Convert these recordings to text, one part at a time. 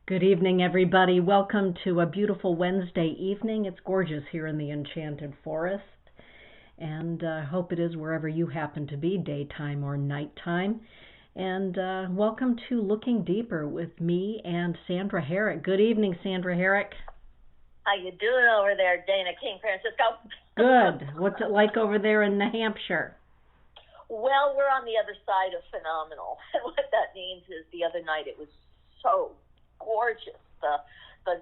Good evening, everybody. Welcome to a beautiful Wednesday evening. It's gorgeous here in the Enchanted Forest, and I hope it is wherever you happen to be, daytime or nighttime. And welcome to Looking Deeper with me and Sandra Herrick. Good evening, Sandra Herrick. How you doing over there, Dana King, Francisco? Good. What's it like over there in New Hampshire? Well, we're on the other side of phenomenal. And what that means is the other night it was so gorgeous. The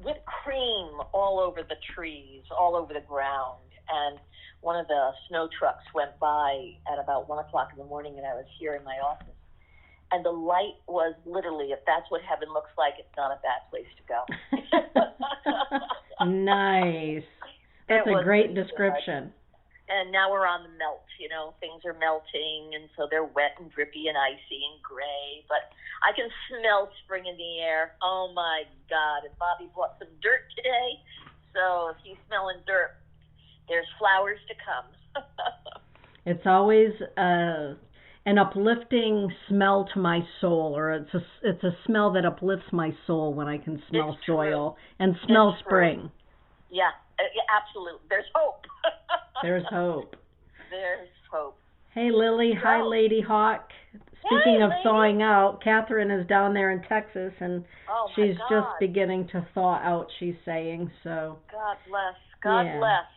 whipped cream all over the trees, all over the ground. And one of the snow trucks went by at about 1 o'clock in the morning, and I was here in my office. And the light was literally, if that's what heaven looks like, it's not a bad place to go. Nice. That's a great description. And now we're on the melt, things are melting, and so they're wet and drippy and icy and gray, but I can smell spring in the air. Oh my God, and Bobby bought some dirt today, so if you're smelling dirt, there's flowers to come. It's always an uplifting smell to my soul, or it's a smell that uplifts my soul when I can smell soil and smell spring. Yeah, absolutely. There's hope. There's hope. There's hope. Hey, Lily. Hi, Lady Hawk. Speaking of thawing out, Catherine is down there in Texas, and she's just beginning to thaw out, she's saying. So. God bless. God bless.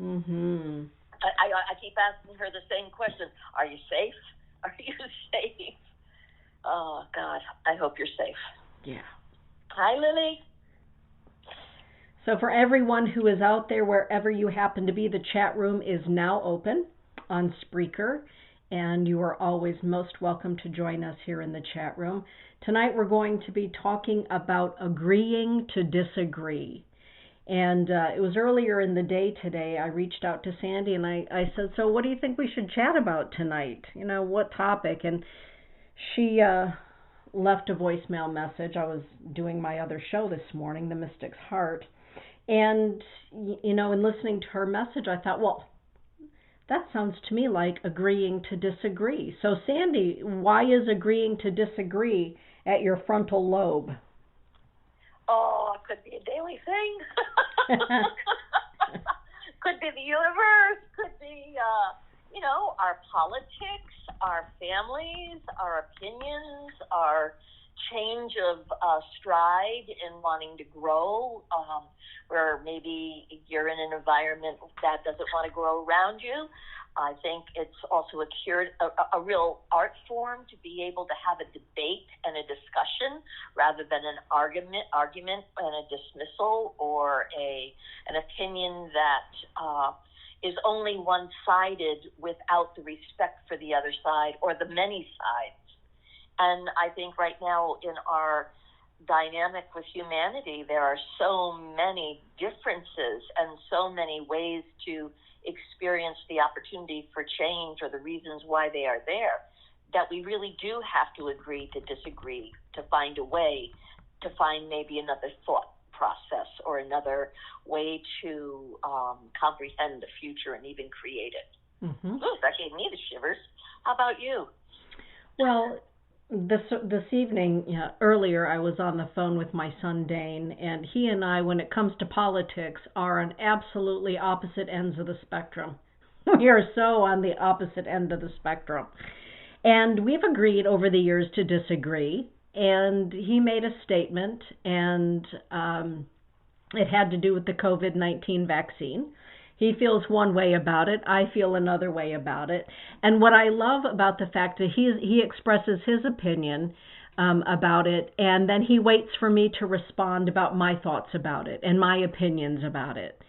Mhm. I keep asking her the same question. Are you safe? Are you safe? Oh, God. I hope you're safe. Yeah. Hi, Lily. So for everyone who is out there, wherever you happen to be, the chat room is now open on Spreaker, and you are always most welcome to join us here in the chat room. Tonight we're going to be talking about agreeing to disagree. And it was earlier in the day today, I reached out to Sandy and I said, so what do you think we should chat about tonight? What topic? And she left a voicemail message. I was doing my other show this morning, The Mystic's Heart. And, in listening to her message, I thought, well, that sounds to me like agreeing to disagree. So, Sandy, why is agreeing to disagree at your frontal lobe? Oh, it could be a daily thing. Could be the universe. Could be, our politics, our families, our opinions, our change of stride in wanting to grow, where maybe you're in an environment that doesn't want to grow around you. I think it's also a real art form to be able to have a debate and a discussion rather than an argument and a dismissal or an opinion that is only one-sided without the respect for the other side or the many sides. And I think right now in our dynamic with humanity, there are so many differences and so many ways to experience the opportunity for change or the reasons why they are there, that we really do have to agree to disagree, to find a way, to find maybe another thought process or another way to comprehend the future and even create it. Mm-hmm. Ooh, that gave me the shivers. How about you? Well, this evening, earlier, I was on the phone with my son Dane, and he and I, when it comes to politics, are on absolutely opposite ends of the spectrum. We are so on the opposite end of the spectrum. And we've agreed over the years to disagree, and he made a statement, and it had to do with the COVID-19 vaccine. He feels one way about it. I feel another way about it. And what I love about the fact that he expresses his opinion about it, and then he waits for me to respond about my thoughts about it and my opinions about it.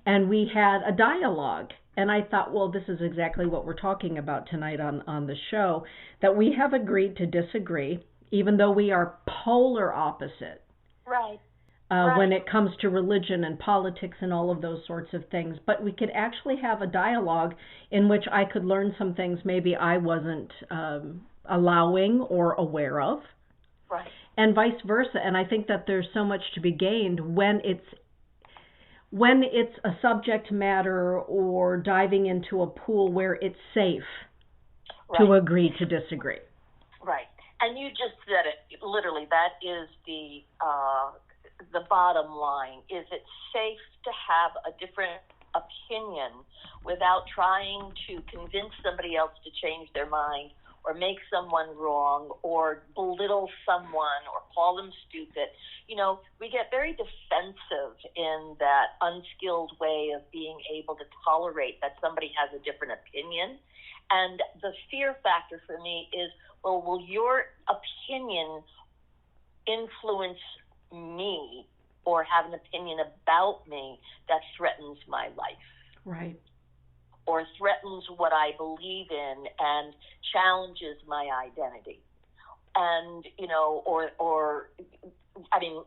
And we had a dialogue. And I thought, well, this is exactly what we're talking about tonight on the show, that we have agreed to disagree, even though we are polar opposite. Right. When it comes to religion and politics and all of those sorts of things. But we could actually have a dialogue in which I could learn some things maybe I wasn't allowing or aware of. Right. And vice versa. And I think that there's so much to be gained when it's a subject matter or diving into a pool where it's safe to agree to disagree. Right. And you just said it literally. That is the bottom line. Is it safe to have a different opinion without trying to convince somebody else to change their mind, or make someone wrong, or belittle someone, or call them stupid? You know, we get very defensive in that unskilled way of being able to tolerate that somebody has a different opinion. And the fear factor for me is, well, will your opinion influence me or have an opinion about me that threatens my life? Right. Or threatens what I believe in and challenges my identity. And, you know, or I mean,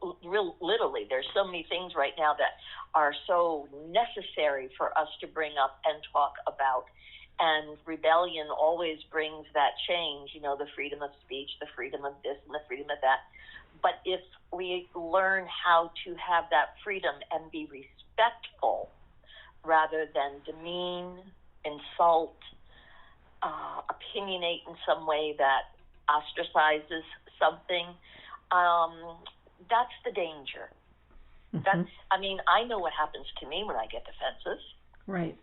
literally, there's so many things right now that are so necessary for us to bring up and talk about. And rebellion always brings that change, you know, the freedom of speech, the freedom of this and the freedom of that. But if we learn how to have that freedom and be respectful rather than demean, insult, opinionate in some way that ostracizes something, that's the danger. Mm-hmm. I mean, I know what happens to me when I get defensive. Right.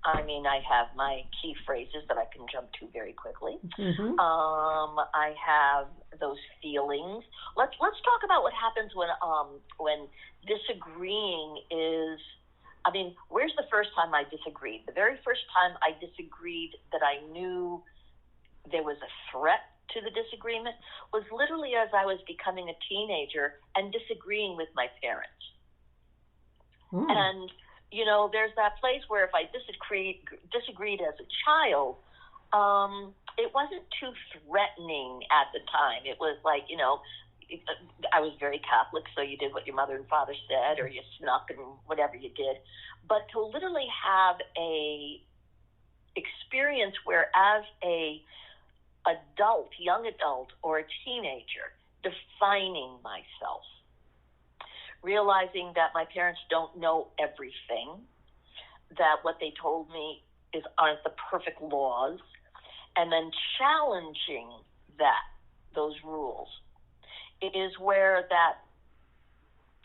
I mean, I have my key phrases that I can jump to very quickly. Mm-hmm. I have those feelings. Let's talk about what happens when disagreeing is. I mean, where's the first time I disagreed? The very first time I disagreed that I knew there was a threat to the disagreement was literally as I was becoming a teenager and disagreeing with my parents. Mm. And you know, there's that place where if I disagreed as a child, it wasn't too threatening at the time. It was like, you know, I was very Catholic, so you did what your mother and father said, or you snuck and whatever you did. But to literally have a experience where as a adult, young adult, or a teenager, defining myself, realizing that my parents don't know everything, that what they told me aren't the perfect laws, and then challenging those rules. It is where that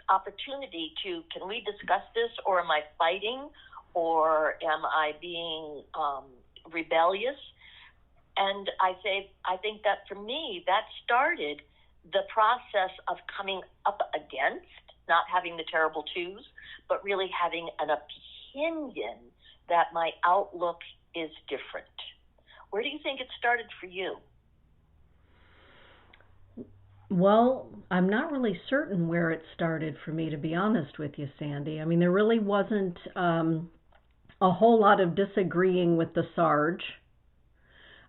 opportunity to, can we discuss this, or am I fighting, or am I being rebellious? And I think that for me, that started the process of coming up against not having the terrible twos, but really having an opinion that my outlook is different. Where do you think it started for you? Well, I'm not really certain where it started for me, to be honest with you, Sandy. I mean, there really wasn't a whole lot of disagreeing with the Sarge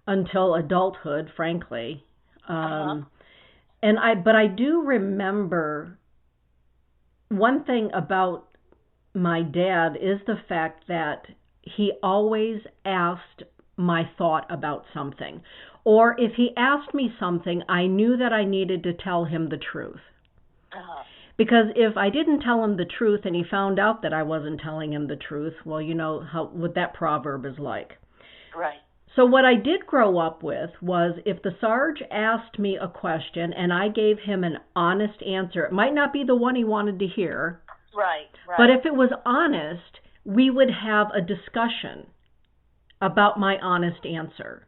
until adulthood, frankly. But I do remember one thing about my dad is the fact that he always asked my thought about something. Or if he asked me something, I knew that I needed to tell him the truth. Because if I didn't tell him the truth and he found out that I wasn't telling him the truth, well, you know what that proverb is like. Right. So what I did grow up with was, if the Sarge asked me a question and I gave him an honest answer, it might not be the one he wanted to hear. Right. But if it was honest, we would have a discussion about my honest answer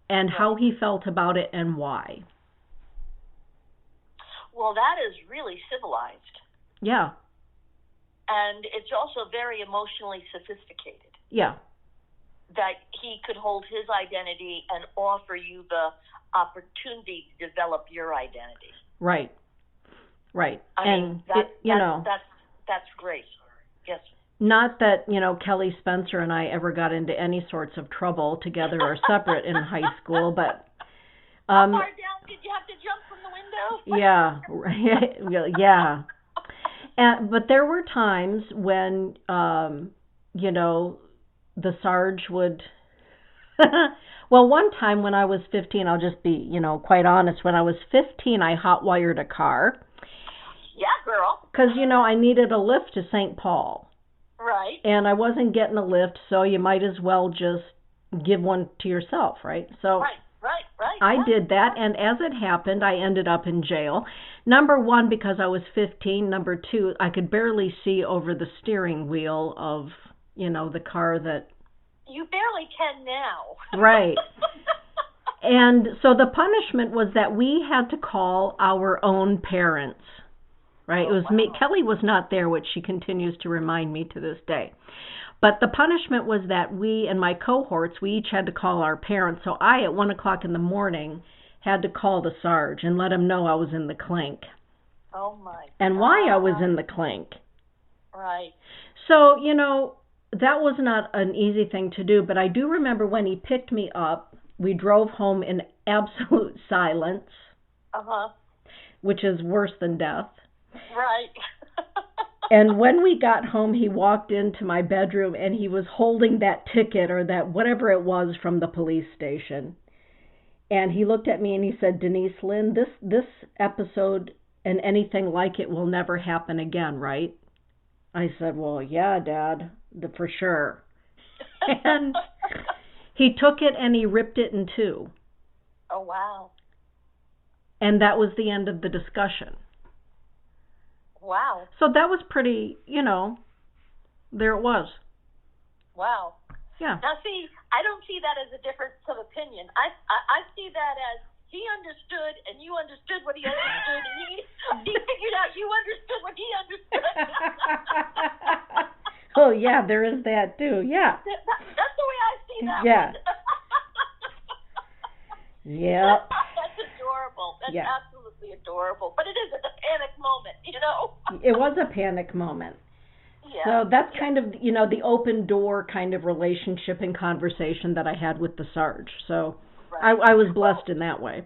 and how he felt about it and why. Well, that is really civilized. Yeah. And it's also very emotionally sophisticated. Yeah. That he could hold his identity and offer you the opportunity to develop your identity. Right. I mean, that's great. Yes. Not that, Kelly Spencer and I ever got into any sorts of trouble together or separate in high school, but how far down did you have to jump from the window? Yeah. But there were times when the Sarge would well, one time when I was 15, I'll just be, quite honest, when I was 15, I hot-wired a car. Yeah, girl. Because, I needed a lift to St. Paul. Right. And I wasn't getting a lift, so you might as well just give one to yourself, right? So Right. Right. I right. did that, and as it happened, I ended up in jail. Number one, because I was 15. Number two, I could barely see over the steering wheel of, the car that... You barely can now. Right. And so the punishment was that we had to call our own parents, right? Oh, It was me. wow. Kelly was not there, which she continues to remind me to this day. But the punishment was that we and my cohorts, we each had to call our parents. So I, at 1 o'clock in the morning, had to call the Sarge and let him know I was in the clink. Oh, my And God. why I was in the clink. Right. So, that was not an easy thing to do. But I do remember when he picked me up, we drove home in absolute silence, Uh-huh. which is worse than death. Right. And when we got home, he walked into my bedroom and he was holding that ticket or that whatever it was from the police station. And he looked at me and he said, "Denise Lynn, this episode and anything like it will never happen again, right?" I said, "Well, yeah, Dad, for sure." And he took it and he ripped it in two. Oh, wow. And that was the end of the discussion. Wow. So that was pretty, there it was. Wow. Yeah. Now, see, I don't see that as a difference of opinion. I see that as he understood and you understood what he understood, and he figured out you understood what he understood. Oh, yeah, there is that too. Yeah. That's the way I see that. Yeah. One. Yeah. That's adorable. That's Yeah. absolutely adorable. But it is a panic moment, It was a panic moment. Yeah. So that's kind of, the open door kind of relationship and conversation that I had with the Sarge. So Right. I was blessed in that way.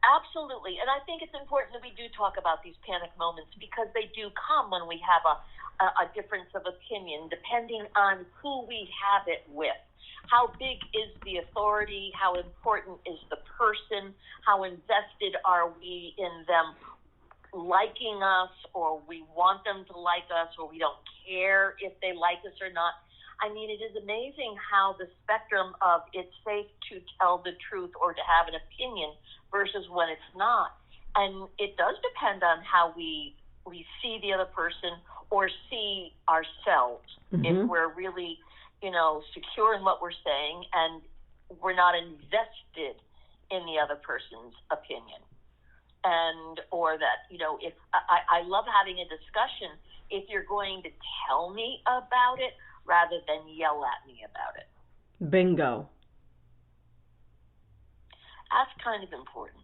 Absolutely. And I think it's important that we do talk about these panic moments because they do come when we have a difference of opinion, depending on who we have it with. How big is the authority? How important is the person? How invested are we in them liking us, or we want them to like us, or we don't care if they like us or not? I mean, it is amazing how the spectrum of it's safe to tell the truth or to have an opinion versus when it's not. And it does depend on how we see the other person or see ourselves. Mm-hmm. If we're really, secure in what we're saying and we're not invested in the other person's opinion. And, or that, if I love having a discussion if you're going to tell me about it rather than yell at me about it. Bingo. That's kind of important.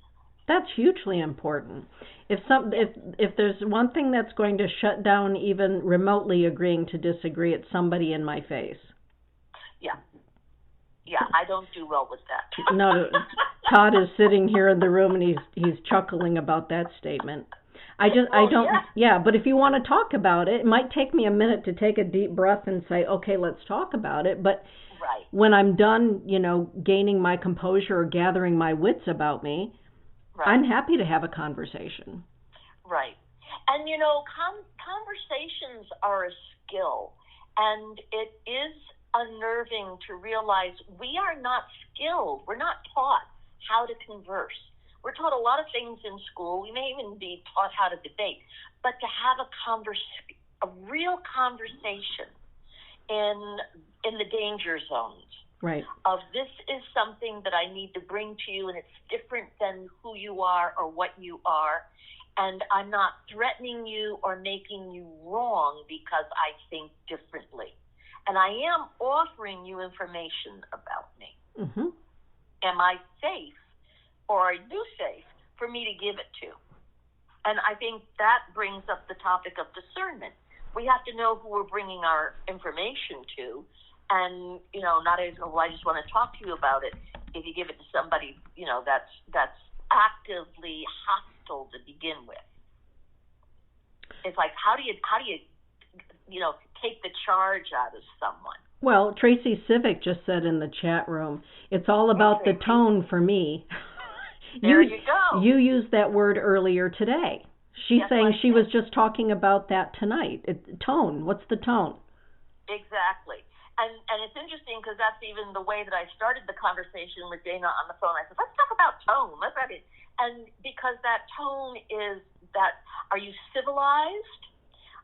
That's hugely important. If there's one thing that's going to shut down even remotely agreeing to disagree, it's somebody in my face. Yeah, I don't do well with that. No, Todd is sitting here in the room and he's chuckling about that statement. I don't. Yeah, but if you want to talk about it, it might take me a minute to take a deep breath and say, okay, let's talk about it. But right. When I'm done, gaining my composure or gathering my wits about me, right. I'm happy to have a conversation. Right. And, conversations are a skill. And it is unnerving to realize we are not skilled. We're not taught how to converse. We're taught a lot of things in school. We may even be taught how to debate. But to have a real conversation in the danger zones. Right. Of this is something that I need to bring to you, and it's different than who you are or what you are. And I'm not threatening you or making you wrong because I think differently. And I am offering you information about me. Mm-hmm. Am I safe, or are you safe for me to give it to? And I think that brings up the topic of discernment. We have to know who we're bringing our information to. And, not as, I just want to talk to you about it. If you give it to somebody, that's actively hostile to begin with. It's like, how do you take the charge out of someone? Well, Tracy Civic just said in the chat room, it's all about the tone for me. There you go. You used that word earlier today. She's saying she was just talking about that tonight. Tone. What's the tone? Exactly. And it's interesting because that's even the way that I started the conversation with Dana on the phone. I said, let's talk about tone. Let's have it. And because that tone is that, are you civilized?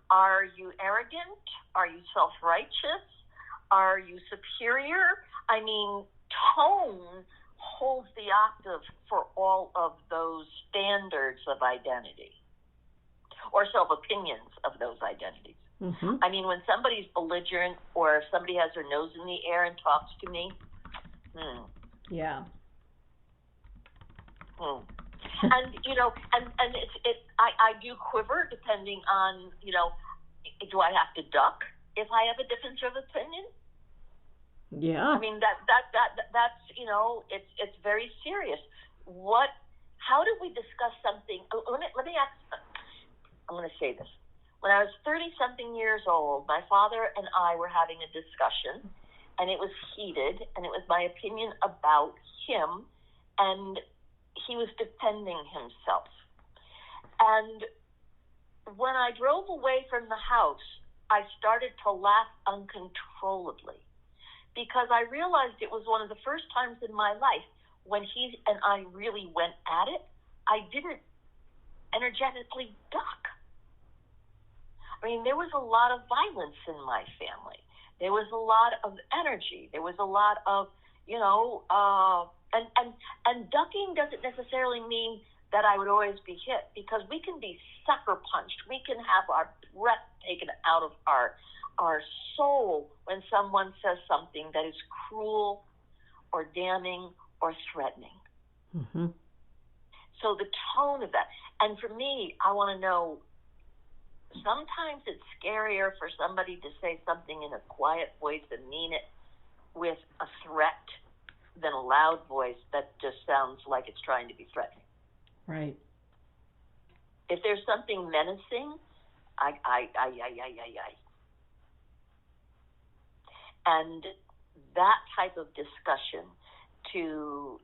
Are you arrogant? Are you self-righteous? Are you superior? I mean, tone holds the octave for all of those standards of identity or self-opinions of those identities. Mm-hmm. I mean, when somebody's belligerent or if somebody has their nose in the air and talks to me, Yeah. And, you know, and I do quiver depending on, you know, do I have to duck if I have a difference of opinion? Yeah. I mean, that's, you know, it's very serious. How do we discuss something? Let me ask, I'm going to say this. When I was 30-something years old, my father and I were having a discussion, and it was heated, and it was my opinion about him, and he was defending himself. And when I drove away from the house, I started to laugh uncontrollably because I realized it was one of the first times in my life when he and I really went at it. I didn't energetically duck. I mean, there was a lot of violence in my family. There was a lot of energy. There was a lot of, you know, and ducking doesn't necessarily mean that I would always be hit, because we can be sucker punched. We can have our breath taken out of our soul when someone says something that is cruel or damning or threatening. Mm-hmm. So the tone of that. And for me, I want to know, sometimes it's scarier for somebody to say something in a quiet voice and mean it with a threat than a loud voice that just sounds like it's trying to be threatening. Right. If there's something menacing, and that type of discussion to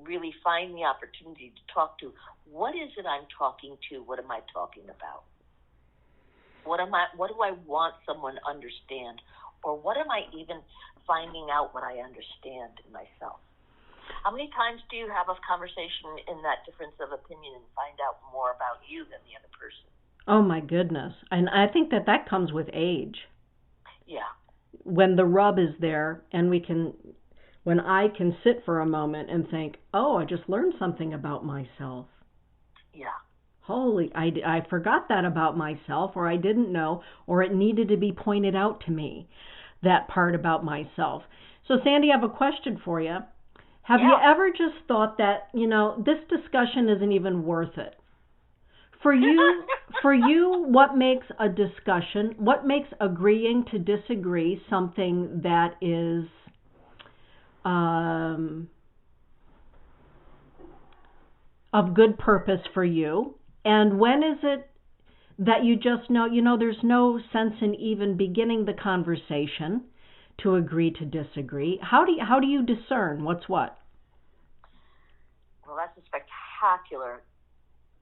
really find the opportunity to talk to, what is it I'm talking to? What am I talking about? What do I want someone to understand? Or what am I even finding out what I understand in myself? How many times do you have a conversation in that difference of opinion and find out more about you than the other person? Oh my goodness. And I think that comes with age. Yeah. When the rub is there and when I can sit for a moment and think, oh, I just learned something about myself. Yeah. Holy, I forgot that about myself, or I didn't know, or it needed to be pointed out to me, that part about myself. So Sandy, I have a question for you. Have you ever just thought that, you know, this discussion isn't even worth it? For you, what makes a discussion, what makes agreeing to disagree something that is of good purpose for you? And when is it that you just know, you know, there's no sense in even beginning the conversation to agree to disagree? How do you discern what's what? Well, that's a spectacular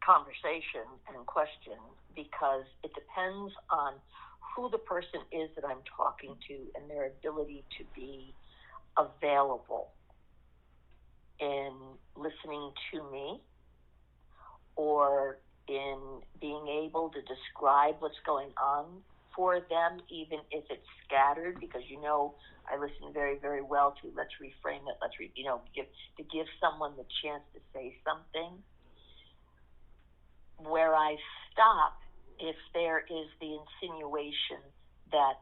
conversation and question, because it depends on who the person is that I'm talking to and their ability to be available in listening to me, or in being able to describe what's going on for them, even if it's scattered, because, you know, I listen very, very well to, let's reframe it, give someone the chance to say something. Where I stop if there is the insinuation that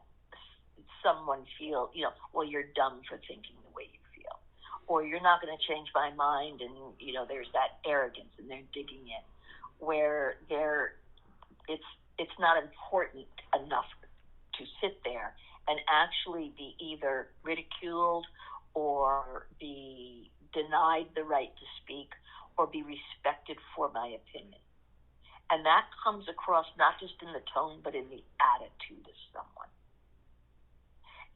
someone feels, you know, well, you're dumb for thinking the way you feel, or you're not going to change my mind, and, you know, there's that arrogance and they're digging in, where it's not important enough to sit there and actually be either ridiculed or be denied the right to speak or be respected for my opinion. And that comes across not just in the tone, but in the attitude of someone.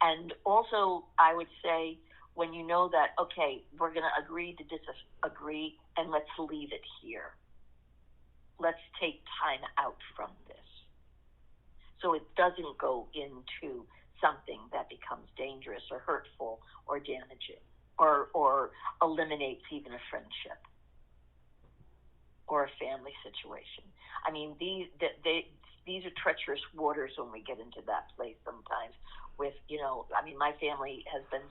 And also, I would say, when you know that, okay, we're going to agree to disagree, and let's leave it here. Let's take time out from this, so it doesn't go into something that becomes becomes dangerous or hurtful or damaging, or eliminates even a friendship or a family situation. I mean, these are treacherous waters when we get into that place sometimes. With, I mean, my family has been,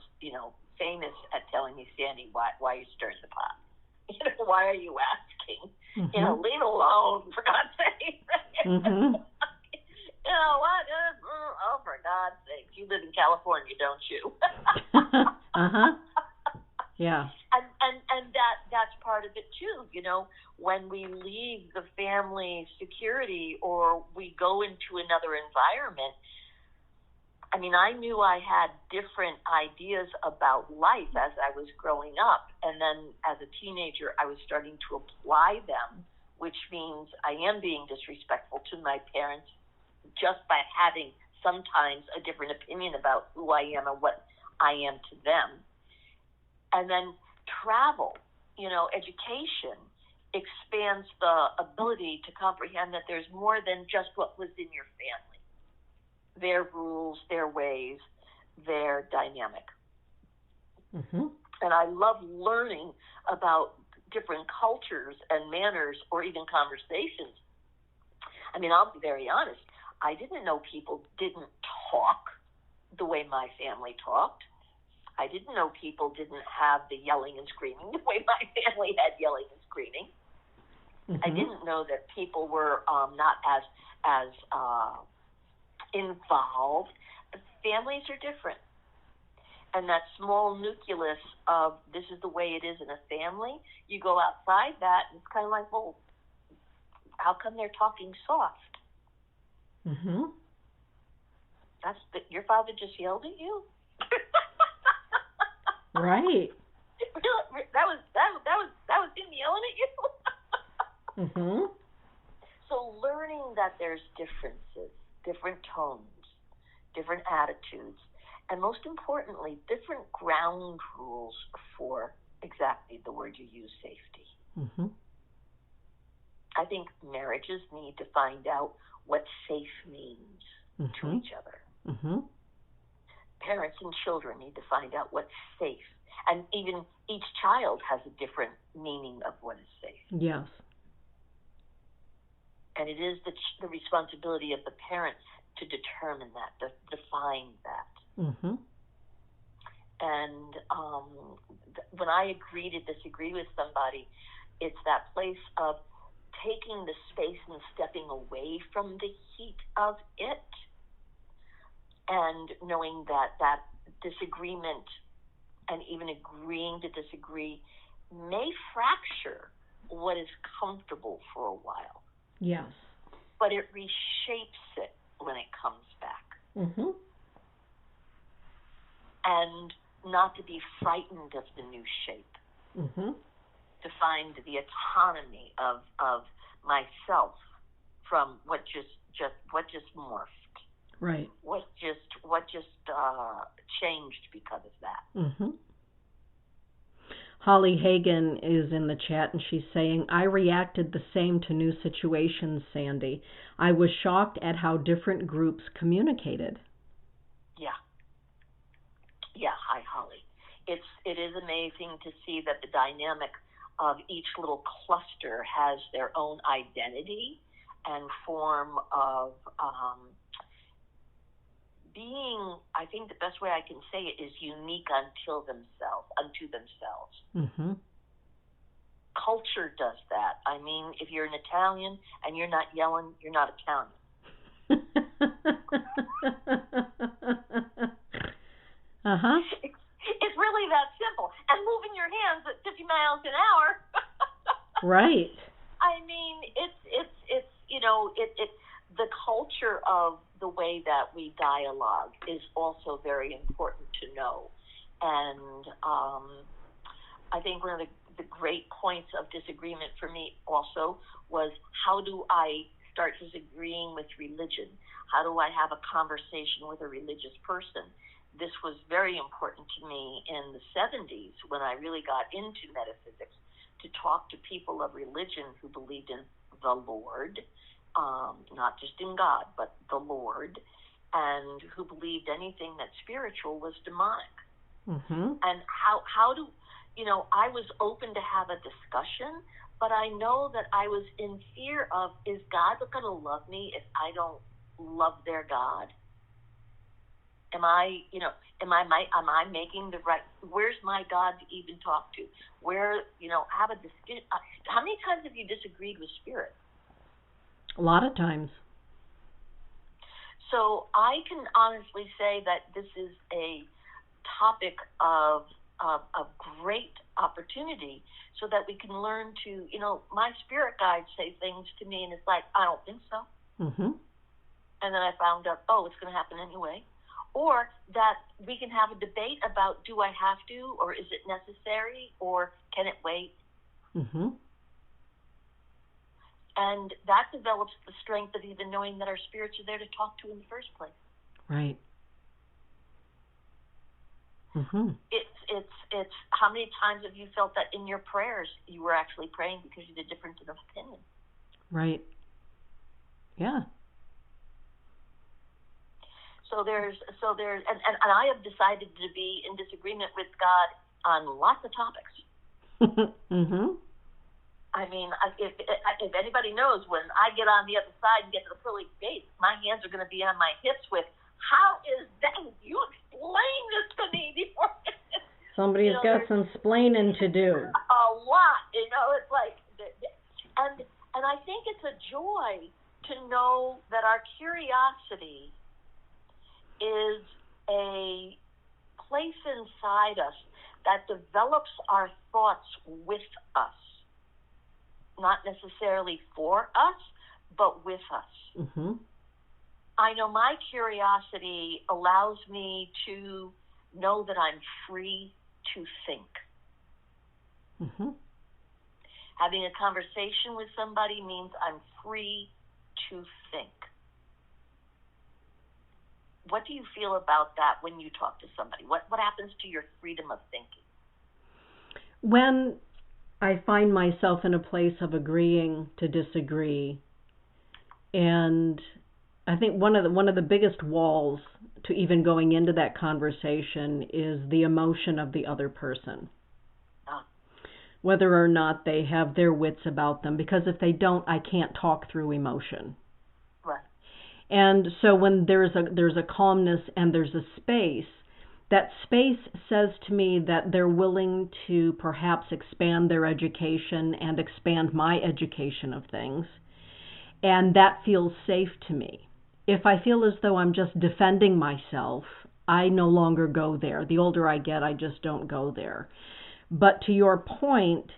famous at telling me, Sandy, why are you stirring the pot? Why are you asking? Mm-hmm. Leave it alone, for God's sake. Mm-hmm. What? Oh, for God's sake. You live in California, don't you? Uh-huh. Yeah. And that's part of it too, when we leave the family security or we go into another environment. I mean, I knew I had different ideas about life as I was growing up, and then as a teenager I was starting to apply them, which means I am being disrespectful to my parents just by having sometimes a different opinion about who I am and what I am to them. And then travel, education expands the ability to comprehend that there's more than just what was in your family, their rules, their ways, their dynamic. Mm-hmm. And I love learning about different cultures and manners or even conversations. I mean, I'll be very honest. I didn't know people didn't talk the way my family talked. I didn't know people didn't have the yelling and screaming the way my family had yelling and screaming. Mm-hmm. I didn't know that people were not as involved. Families are different. And that small nucleus of this is the way it is in a family, you go outside that, and it's kind of like, well, how come they're talking soft? Mm-hmm. Your father just yelled at you? Right. That was him yelling at you? Mm-hmm. So learning that there's differences, different tones, different attitudes, and most importantly, different ground rules for exactly the word you use, safety. Mm-hmm. I think marriages need to find out what safe means to each other. Mm-hmm. Parents and children need to find out what's safe. And even each child has a different meaning of what is safe. Yes. And it is the responsibility of the parents to determine that, to define that. Mm-hmm. And when I agree to disagree with somebody, it's that place of taking the space and stepping away from the heat of it, and knowing that disagreement and even agreeing to disagree may fracture what is comfortable for a while. Yes. But it reshapes it when it comes back. Mm-hmm. And not to be frightened of the new shape. Mm-hmm. To find the autonomy of myself from what just morphed. Right. What just changed because of that. Mm-hmm. Holly Hagan is in the chat, and she's saying, I reacted the same to new situations, Sandy. I was shocked at how different groups communicated. Yeah, hi, Holly. It is amazing to see that the dynamic of each little cluster has their own identity and form of being, I think the best way I can say it is unique unto themselves. Mm-hmm. Culture does that. I mean, if you're an Italian and you're not yelling, you're not Italian. Uh-huh. It's really that simple. And moving your hands at 50 miles an hour. Right. I mean, it's the culture of the way that we dialogue is also very important to know. And I think one of the great points of disagreement for me also was, how do I start disagreeing with religion? How do I have a conversation with a religious person? This was very important to me in the 70s when I really got into metaphysics, to talk to people of religion who believed in the Lord, not just in God, but the Lord, and who believed anything that spiritual was demonic. Mm-hmm. And how do, I was open to have a discussion, but I know that I was in fear of, is God going to love me if I don't love their God? Am I making the right, where's my God to even talk to? Where, have a discussion. How many times have you disagreed with spirit? A lot of times. So I can honestly say that this is a topic of great opportunity, so that we can learn to, my spirit guides say things to me and it's like, I don't think so. Mm-hmm. And then I found out, it's going to happen anyway. Or that we can have a debate about, do I have to, or is it necessary, or can it wait? Mm-hmm. And that develops the strength of even knowing that our spirits are there to talk to in the first place. Right. Mm-hmm. It's how many times have you felt that in your prayers you were actually praying because you had a difference of opinion? Right. Yeah. So there's and I have decided to be in disagreement with God on lots of topics. Mm-hmm. I mean, if anybody knows, when I get on the other side and get to the pearly gates, my hands are going to be on my hips with, how is that? You explain this to me before. Somebody's got some splaining to do. A lot, it's like, and I think it's a joy to know that our curiosity is a place inside us that develops our thoughts with us. Not necessarily for us, but with us. Mm-hmm. I know my curiosity allows me to know that I'm free to think. Mm-hmm. Having a conversation with somebody means I'm free to think. What do you feel about that when you talk to somebody? What happens to your freedom of thinking? When I find myself in a place of agreeing to disagree, and I think one of the biggest walls to even going into that conversation is the emotion of the other person. Whether or not they have their wits about them, because if they don't, I can't talk through emotion. Right. And so when there's a calmness and there's a space, that space says to me that they're willing to perhaps expand their education and expand my education of things. And that feels safe to me. If I feel as though I'm just defending myself, I no longer go there. The older I get, I just don't go there. But to your point,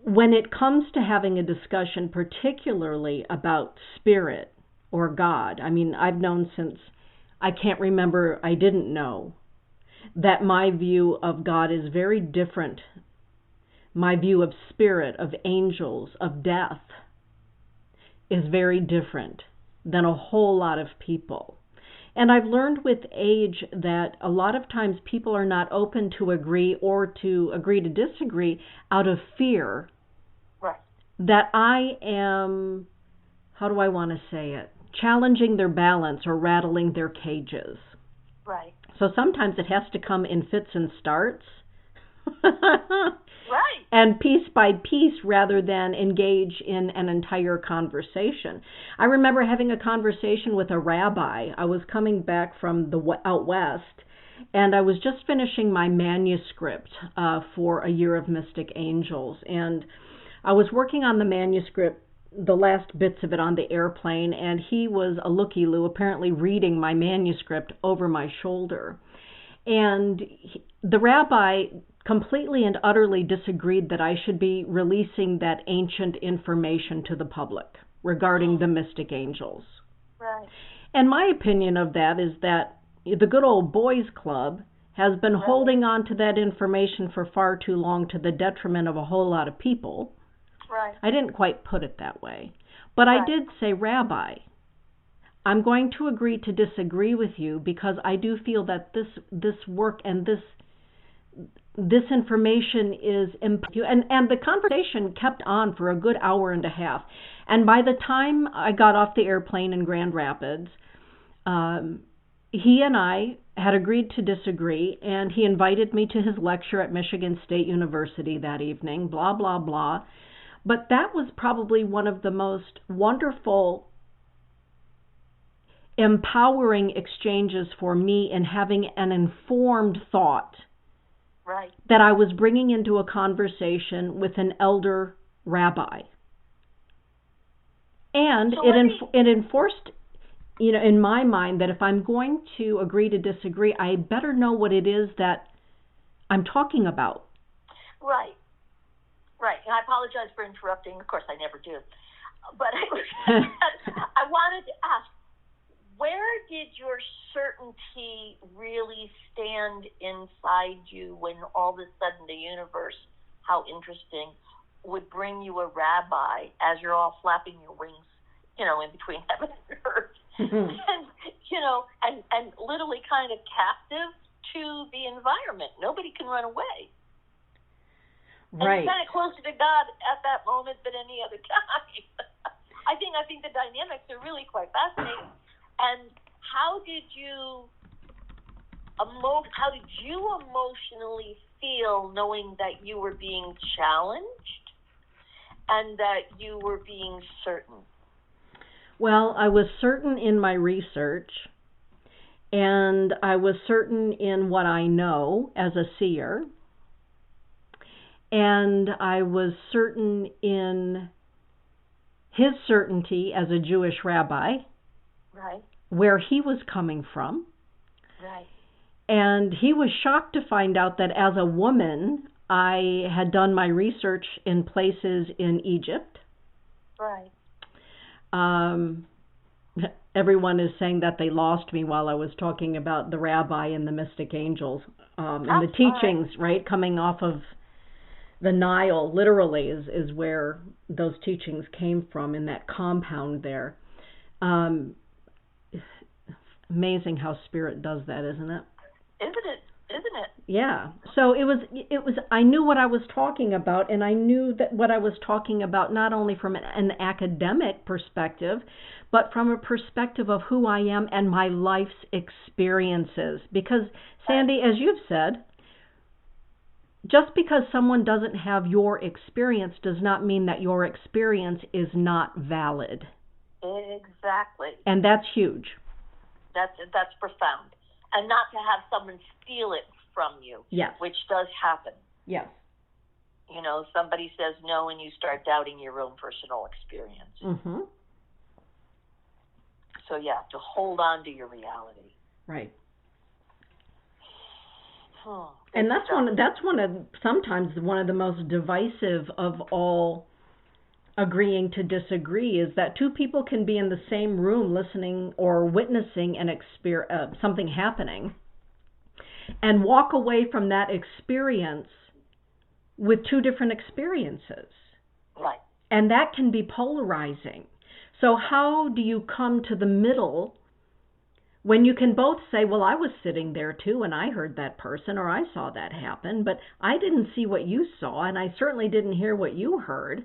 when it comes to having a discussion, particularly about spirit or God, I mean, I've known since I can't remember, I didn't know, that my view of God is very different. My view of spirit, of angels, of death is very different than a whole lot of people. And I've learned with age that a lot of times people are not open to agree or to agree to disagree out of fear. Right. That I am, how do I want to say it, challenging their balance or rattling their cages. Right. So sometimes it has to come in fits and starts. Right. And piece by piece rather than engage in an entire conversation. I remember having a conversation with a rabbi. I was coming back from out west, and I was just finishing my manuscript for A Year of Mystic Angels. And I was working on the manuscript, the last bits of it on the airplane, and he was a looky-loo, apparently reading my manuscript over my shoulder. And the rabbi completely and utterly disagreed that I should be releasing that ancient information to the public regarding the mystic angels. Right. And my opinion of that is that the good old boys club has been holding on to that information for far too long to the detriment of a whole lot of people. Right. I didn't quite put it that way. But I did say, Rabbi, I'm going to agree to disagree with you because I do feel that this work and this this information is and the conversation kept on for a good hour and a half. And by the time I got off the airplane in Grand Rapids, he and I had agreed to disagree, and he invited me to his lecture at Michigan State University that evening, blah, blah, blah. But that was probably one of the most wonderful, empowering exchanges for me in having an informed thought. Right. That I was bringing into a conversation with an elder rabbi. And So it enforced, in my mind, that if I'm going to agree to disagree, I better know what it is that I'm talking about. Right. Right. And I apologize for interrupting. Of course, I never do. But I wanted to ask, where did your certainty really stand inside you when all of a sudden the universe, how interesting, would bring you a rabbi as you're all flapping your wings, in between heaven and earth, and literally kind of captive to the environment. Nobody can run away. Right. And you're kind of closer to God at that moment than any other time. I think the dynamics are really quite fascinating. And how did you emotionally feel knowing that you were being challenged and that you were being certain? Well, I was certain in my research, and I was certain in what I know as a seer, and I was certain in his certainty as a Jewish rabbi. Right. Where he was coming from. Right. And he was shocked to find out that as a woman, I had done my research in places in Egypt. Right. Everyone is saying that they lost me while I was talking about the rabbi and the mystic angels and the teachings, right, coming off of the Nile, literally, is where those teachings came from, in that compound there. Amazing how spirit does that, isn't it? Isn't it? Yeah. So it was I knew what I was talking about, and I knew that what I was talking about not only from an academic perspective, but from a perspective of who I am and my life's experiences. Because, Sandy, as you've said, just because someone doesn't have your experience does not mean that your experience is not valid. Exactly. And that's huge. That's profound. And not to have someone steal it from you. Yes. Which does happen. Yes. Somebody says no and you start doubting your own personal experience. Mm-hmm. So yeah, to hold on to your reality. Right. And sometimes one of the most divisive of all agreeing to disagree is that two people can be in the same room listening or witnessing something happening and walk away from that experience with two different experiences. Right. And that can be polarizing. So how do you come to the middle when you can both say, well, I was sitting there too and I heard that person or I saw that happen, but I didn't see what you saw and I certainly didn't hear what you heard.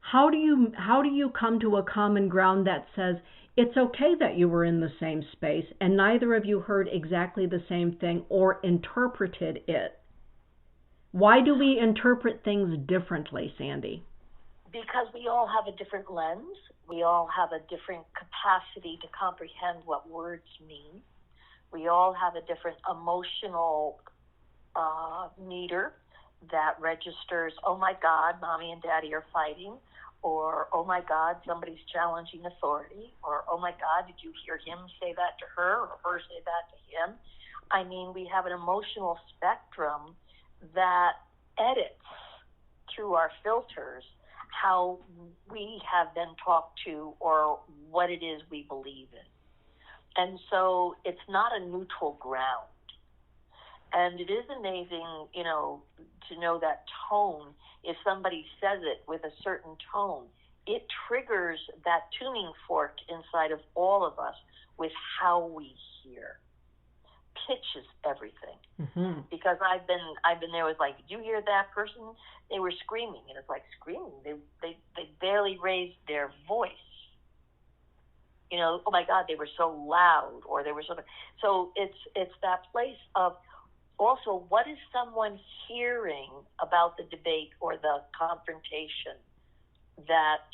How do you come to a common ground that says it's okay that you were in the same space and neither of you heard exactly the same thing or interpreted it? Why do we interpret things differently, Sandy? Because we all have a different lens. We all have a different capacity to comprehend what words mean. We all have a different emotional meter that registers, oh my God, mommy and daddy are fighting, or oh my God, somebody's challenging authority, or oh my God, did you hear him say that to her or her say that to him? I mean, we have an emotional spectrum that edits through our filters how we have been talked to or what it is we believe in. And so it's not a neutral ground. And it is amazing, to know that tone. If somebody says it with a certain tone, it triggers that tuning fork inside of all of us with how we hear. pitches everything. Mm-hmm. Because I've been there with, like, did you hear that person? They were screaming, and it's like screaming. They barely raised their voice. Oh my God, they were so loud, or they were so it's that place of also, what is someone hearing about the debate or the confrontation that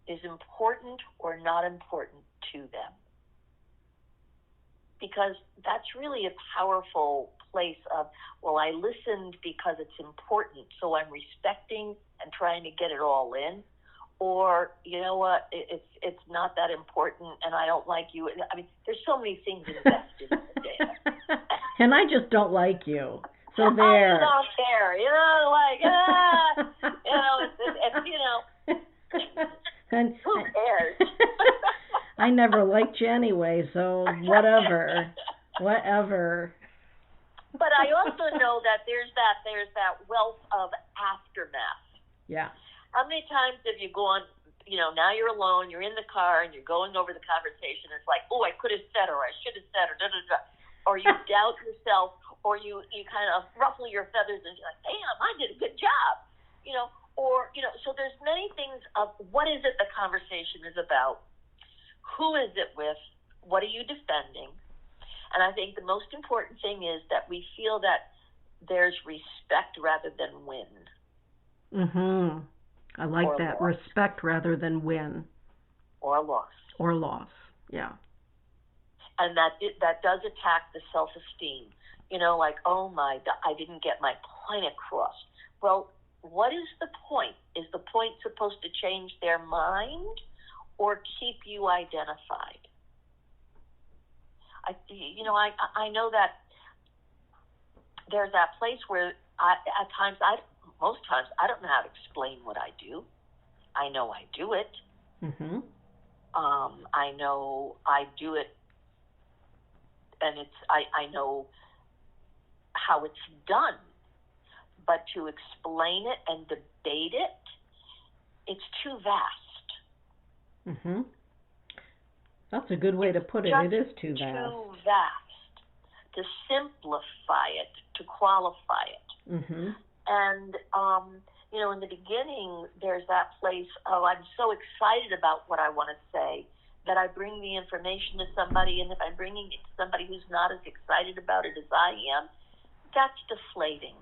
is important or not important to them? Because that's really a powerful place of, well, I listened because it's important, so I'm respecting and trying to get it all in. Or, you know what, it's not that important, and I don't like you. I mean, there's so many things invested in the data. And I just don't like you. So there. I don't care. It's and, who cares? I never liked you anyway, so whatever. But I also know that there's that wealth of aftermath. Yeah. How many times have you gone, now you're alone, you're in the car, and you're going over the conversation, it's like, oh, I could have said, or I should have said, or da-da-da. Or you doubt yourself, or you kind of ruffle your feathers, and you're like, damn, I did a good job. So there's many things of what is it the conversation is about? Who is it with? What are you defending? And I think the most important thing is that we feel that there's respect rather than win. Mm-hmm. I like or that. Loss. Respect rather than win. Or loss. Or loss, yeah. And that does attack the self-esteem. Like, oh my God, I didn't get my point across. Well, what is the point? Is the point supposed to change their mind or keep you identified? I know that there's that place where most times I don't know how to explain what I do. I know I do it. Mm-hmm. I know I do it, and I know how it's done. But to explain it and debate it, it's too vast. Mm-hmm. That's a good way to put it. It is too vast. Too vast to simplify it, to qualify it. Mm-hmm. And in the beginning, there's that place of, I'm so excited about what I want to say that I bring the information to somebody, and if I'm bringing it to somebody who's not as excited about it as I am, that's deflating.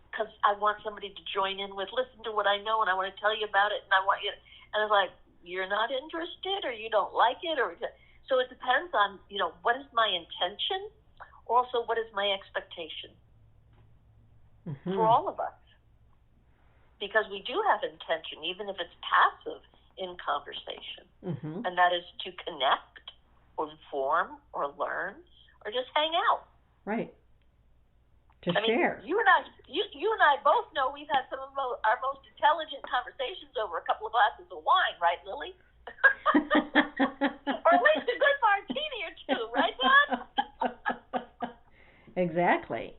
Because I want somebody to join in with, listen to what I know, and I want to tell you about it, and I want you to, and it's like, you're not interested, or you don't like it, or so it depends on, what is my intention? Also, what is my expectation? Mm-hmm. For all of us. Because we do have intention, even if it's passive in conversation. Mm-hmm. And that is to connect, or inform, or learn, or just hang out. Right. To share. You and I both know we've had some of our most intelligent conversations over a couple of glasses of wine, right, Lily? Or at least a good martini or two, right, Don? Exactly.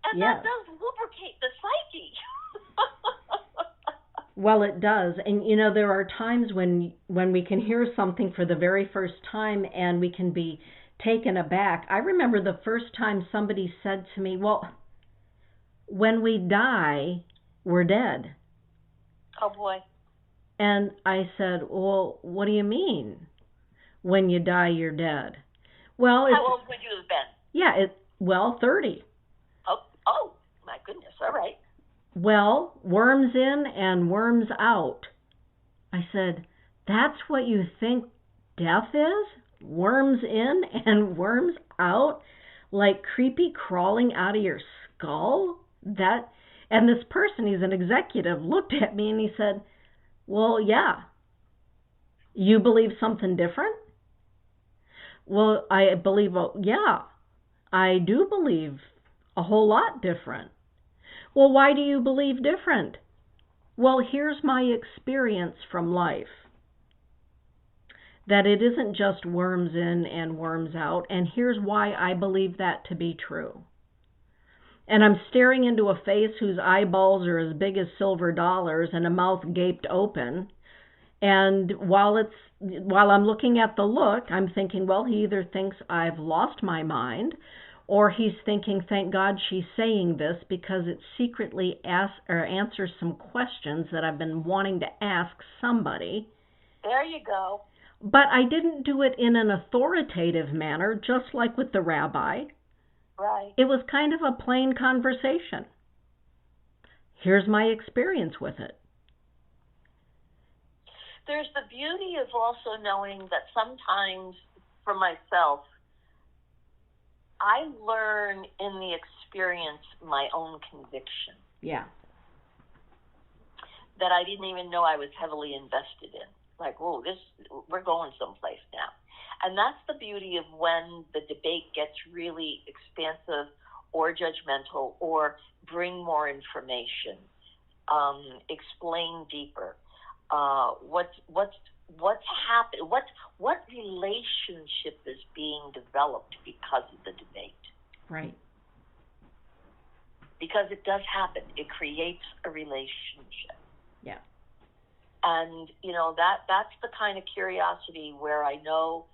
And yes. That does lubricate the psyche. Well, it does. And, there are times when we can hear something for the very first time and we can be taken aback. I remember the first time somebody said to me, well, when we die, we're dead. Oh, boy. And I said, well, what do you mean? When you die, you're dead. Well, how old would you have been? Yeah, 30. Oh, my goodness. All right. Well, worms in and worms out. I said, that's what you think death is? Worms in and worms out? Like creepy crawling out of your skull? And this person, he's an executive, looked at me and he said, well, yeah. You believe something different? Well, I believe, yeah, I do believe a whole lot different. Well, why do you believe different? Well, here's my experience from life. That it isn't just worms in and worms out, and here's why I believe that to be true. And I'm staring into a face whose eyeballs are as big as silver dollars and a mouth gaped open, And while I'm looking at the look, I'm thinking, well, he either thinks I've lost my mind, or he's thinking, thank God she's saying this because it secretly answers some questions that I've been wanting to ask somebody. There you go. But I didn't do it in an authoritative manner, just like with the rabbi. Right. It was kind of a plain conversation. Here's my experience with it. There's the beauty of also knowing that sometimes, for myself, I learn in the experience my own conviction. Yeah. That I didn't even know I was heavily invested in. Like, whoa, we're going someplace now. And that's the beauty of when the debate gets really expansive or judgmental or bring more information, explain deeper. What's happened? What relationship is being developed because of the debate? Right. Because it does happen. It creates a relationship. Yeah. And that's the kind of curiosity where I know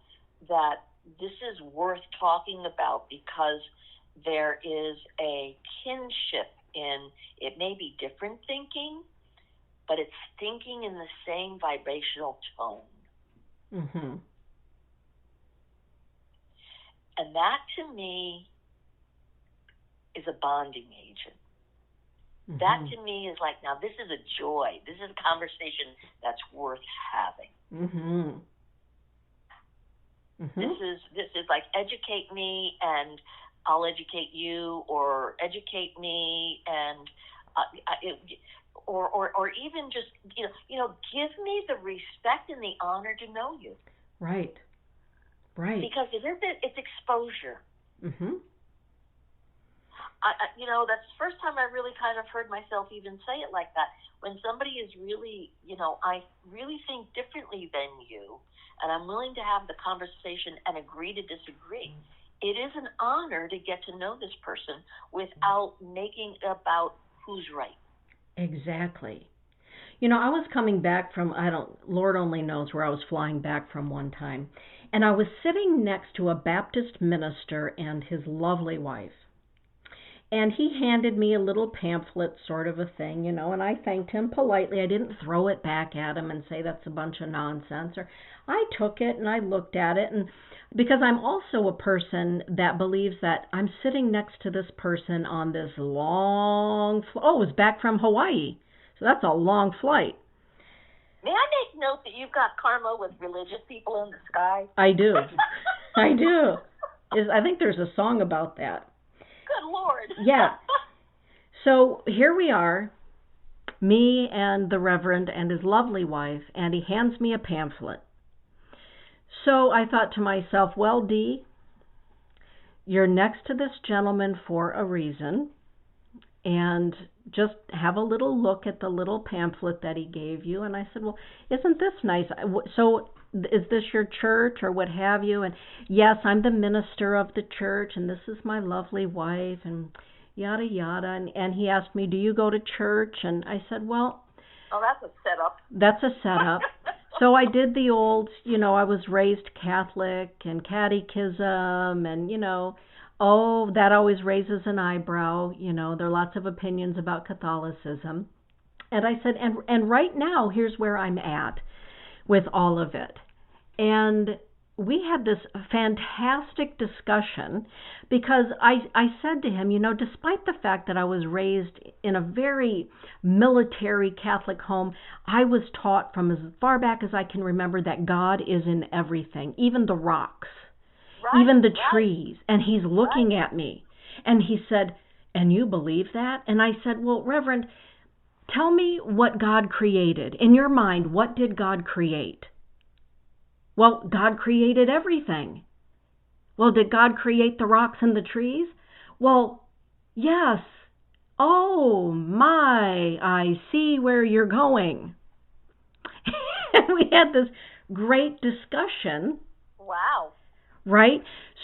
that this is worth talking about because there is a kinship in it. May be different thinking, but it's thinking in the same vibrational tone. Mm-hmm. And that, to me, is a bonding agent. Mm-hmm. That, to me, is like, now this is a joy. This is a conversation that's worth having. Mm-hmm. Mm-hmm. This is like, educate me and I'll educate you, or educate me and or even just give me the respect and the honor to know you. Right. Because it's exposure. Mm-hmm. That's the first time I really kind of heard myself even say it like that. When somebody is really, I really think differently than you, and I'm willing to have the conversation and agree to disagree. It is an honor to get to know this person without making it about who's right. Exactly. I was coming back from, Lord only knows where I was flying back from one time, and I was sitting next to a Baptist minister and his lovely wife. And he handed me a little pamphlet sort of a thing, and I thanked him politely. I didn't throw it back at him and say that's a bunch of nonsense. Or I took it and I looked at it, and because I'm also a person that believes that I'm sitting next to this person on this long it was back from Hawaii. So that's a long flight. May I make note that you've got karma with religious people in the sky? I do. I do. I think there's a song about that. Good Lord. Yeah. So here we are, me and the Reverend and his lovely wife, and he hands me a pamphlet. So I thought to myself, well, Dee, you're next to this gentleman for a reason, and just have a little look at the little pamphlet that he gave you. And I said, well, isn't this nice? So is this your church or what have you? And yes, I'm the minister of the church, and this is my lovely wife, and yada yada. And he asked me, do you go to church? And I said, well, that's a setup. That's a setup. So I did the old, I was raised Catholic and catechism, and that always raises an eyebrow. There are lots of opinions about Catholicism. And I said, and right now, here's where I'm at with all of it. And we had this fantastic discussion because I said to him, despite the fact that I was raised in a very military Catholic home, I was taught from as far back as I can remember that God is in everything, even the rocks, even the trees. And he's looking at me. And he said, and you believe that? And I said, well, Reverend, tell me what God created. In your mind, what did God create? Well, God created everything. Well, did God create the rocks and the trees? Well, yes. Oh, my, I see where you're going. And we had this great discussion. Wow. Right?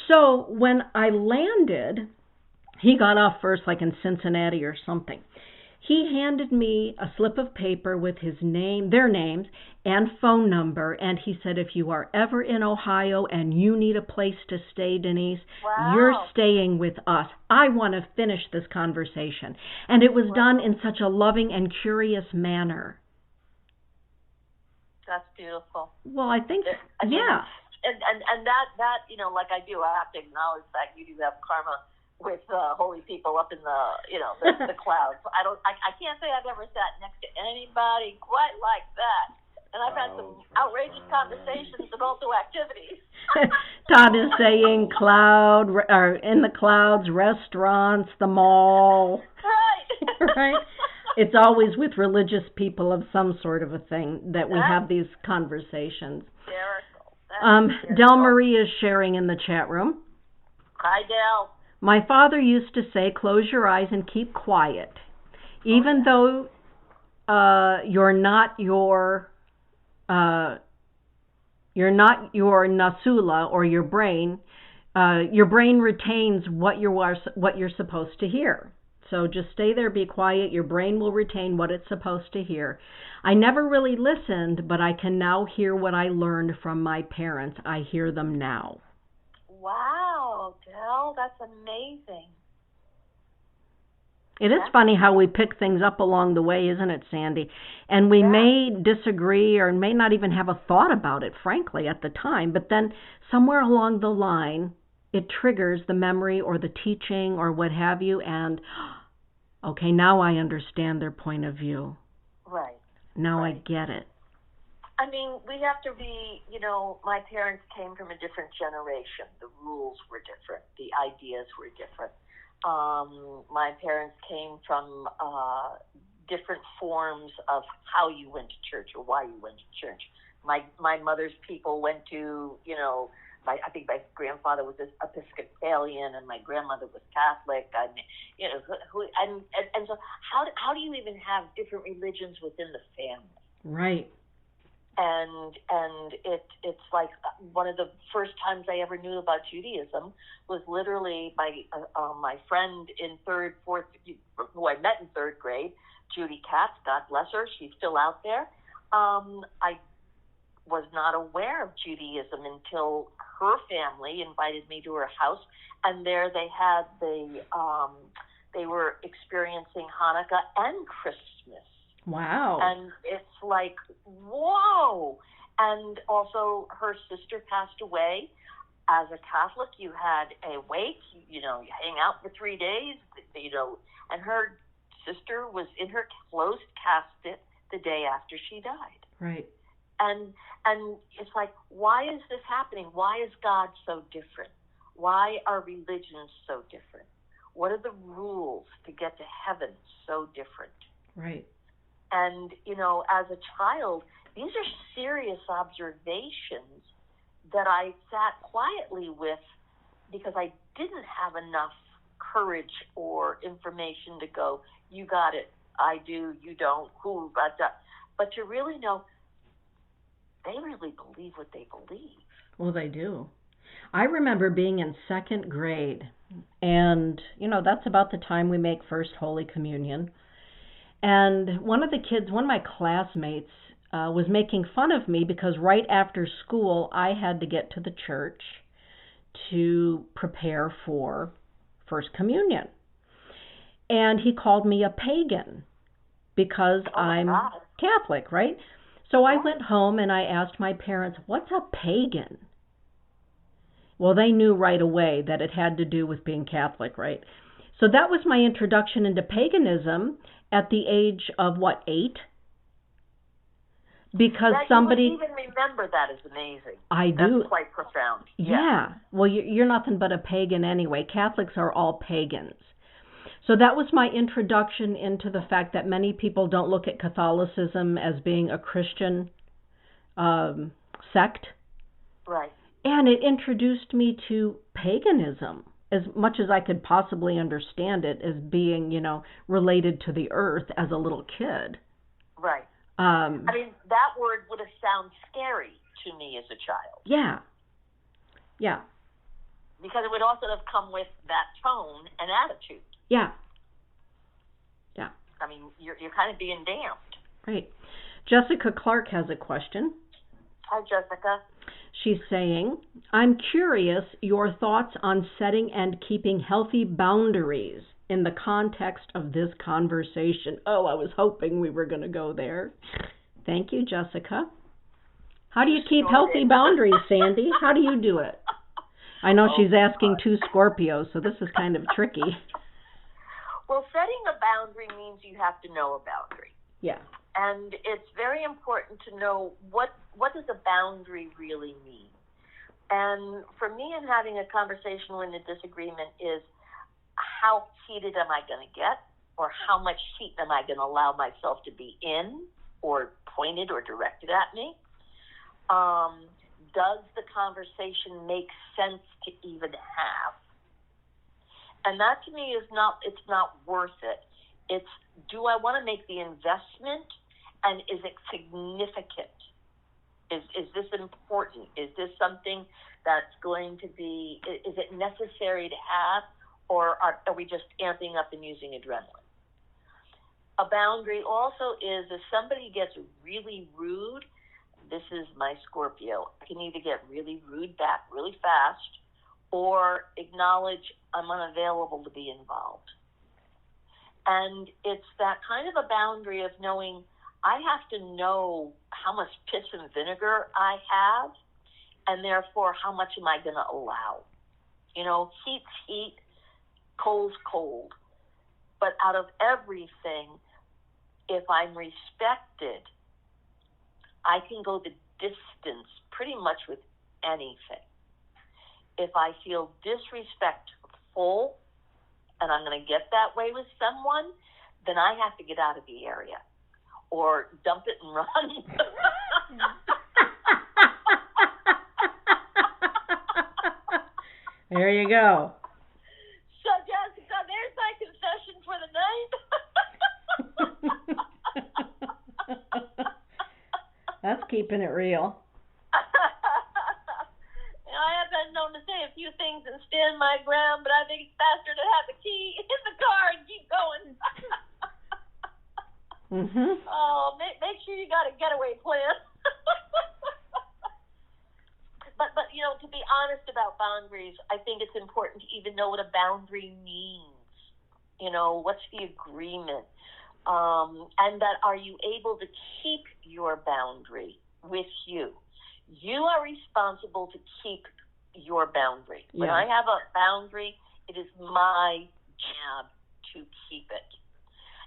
So when I landed, he got off first, like in Cincinnati or something. He handed me a slip of paper with their names, and phone number, and he said, if you are ever in Ohio and you need a place to stay, Denise, you're Wow. staying with us. I want to finish this conversation. And it was done in such a loving and curious manner. That's beautiful. Well, I think, I mean, yeah. And that like I do, I have to acknowledge that you do have karma with holy people up in the clouds. I can't say I've ever sat next to anybody quite like that. And I've had some outrageous conversations and also activities. Todd is saying in the clouds, restaurants, the mall. Right. Right. It's always with religious people of some sort of a thing that we have these conversations. Hysterical. Del Marie is sharing in the chat room. Hi, Del. My father used to say, close your eyes and keep quiet. Even though you're not your nasula or your brain retains what you're supposed to hear. So just stay there, be quiet. Your brain will retain what it's supposed to hear. I never really listened, but I can now hear what I learned from my parents. I hear them now. Wow, Del, that's amazing. It is funny how we pick things up along the way, isn't it, Sandy? And we may disagree or may not even have a thought about it, frankly, at the time. But then somewhere along the line, it triggers the memory or the teaching or what have you. And, okay, now I understand their point of view. Right. Now I get it. I mean, we have to be, my parents came from a different generation. The rules were different. The ideas were different. My parents came from different forms of how you went to church or why you went to church. My mother's people went to, I think my grandfather was Episcopalian and my grandmother was Catholic. And so how do you even have different religions within the family? Right. And it's like one of the first times I ever knew about Judaism was literally my friend in fourth, who I met in third grade, Judy Katz, God bless her, she's still out there. I was not aware of Judaism until her family invited me to her house, and there they had they were experiencing Hanukkah and Christmas. Wow. And it's like, whoa. And also her sister passed away. As a Catholic, you had a wake, you hang out for 3 days, and her sister was in her closed casket the day after she died. Right. And it's like, why is this happening? Why is God so different? Why are religions so different? What are the rules to get to heaven so different? Right. And, as a child, these are serious observations that I sat quietly with because I didn't have enough courage or information to go, you got it, I do, you don't, who, but to really know, they really believe what they believe. Well, they do. I remember being in second grade, and, that's about the time we make First Holy Communion. And one of my classmates was making fun of me because right after school I had to get to the church to prepare for First Communion. And he called me a pagan because I'm Catholic, right? So I went home and I asked my parents, what's a pagan? Well, they knew right away that it had to do with being Catholic, right? So that was my introduction into paganism at the age of, 8? Because somebody... You even remember that is amazing. I do. That's quite profound. Yeah. Well, you're nothing but a pagan anyway. Catholics are all pagans. So that was my introduction into the fact that many people don't look at Catholicism as being a Christian sect. Right. And it introduced me to paganism, as much as I could possibly understand it as being, related to the earth as a little kid. Right. I mean, that word would have sounded scary to me as a child. Yeah. Yeah. Because it would also have come with that tone and attitude. Yeah. Yeah. I mean, you're kind of being damned. Right. Jessica Clark has a question. Hi, Jessica. She's saying, I'm curious your thoughts on setting and keeping healthy boundaries in the context of this conversation. Oh, I was hoping we were going to go there. Thank you, Jessica. How do you keep healthy boundaries, Sandy? How do you do it? I know she's asking two Scorpios, so this is kind of tricky. Well, setting a boundary means you have to know a boundary. Yeah. And it's very important to know what does a boundary really mean. And for me, in having a conversation when the disagreement is, how heated am I going to get, or how much heat am I going to allow myself to be in, or pointed or directed at me? Does the conversation make sense to even have? And that to me it's not worth it. It's, do I want to make the investment, and is it significant? Is this important? Is this something that's going to be, is it necessary to have, or are we just amping up and using adrenaline? A boundary also is, if somebody gets really rude, this is my Scorpio, I can either get really rude back really fast, or acknowledge I'm unavailable to be involved. And it's that kind of a boundary of knowing I have to know how much piss and vinegar I have, and therefore how much am I going to allow? You know, heat's heat, cold's cold. But out of everything, if I'm respected, I can go the distance pretty much with anything. If I feel disrespectful, and I'm going to get that way with someone, then I have to get out of the area or dump it and run. There you go. So, Jessica, there's my confession for the night. That's keeping it real. I have been known to say a few things and stand my ground, but I think it's faster to have the key in the car and keep going. Oh, make sure you got a getaway plan. But you know, to be honest about boundaries, I think it's important to even know what a boundary means. You know, what's the agreement? And that, are you able to keep your boundary with you? You are responsible to keep your boundary. Yeah. When I have a boundary, it is my job to keep it.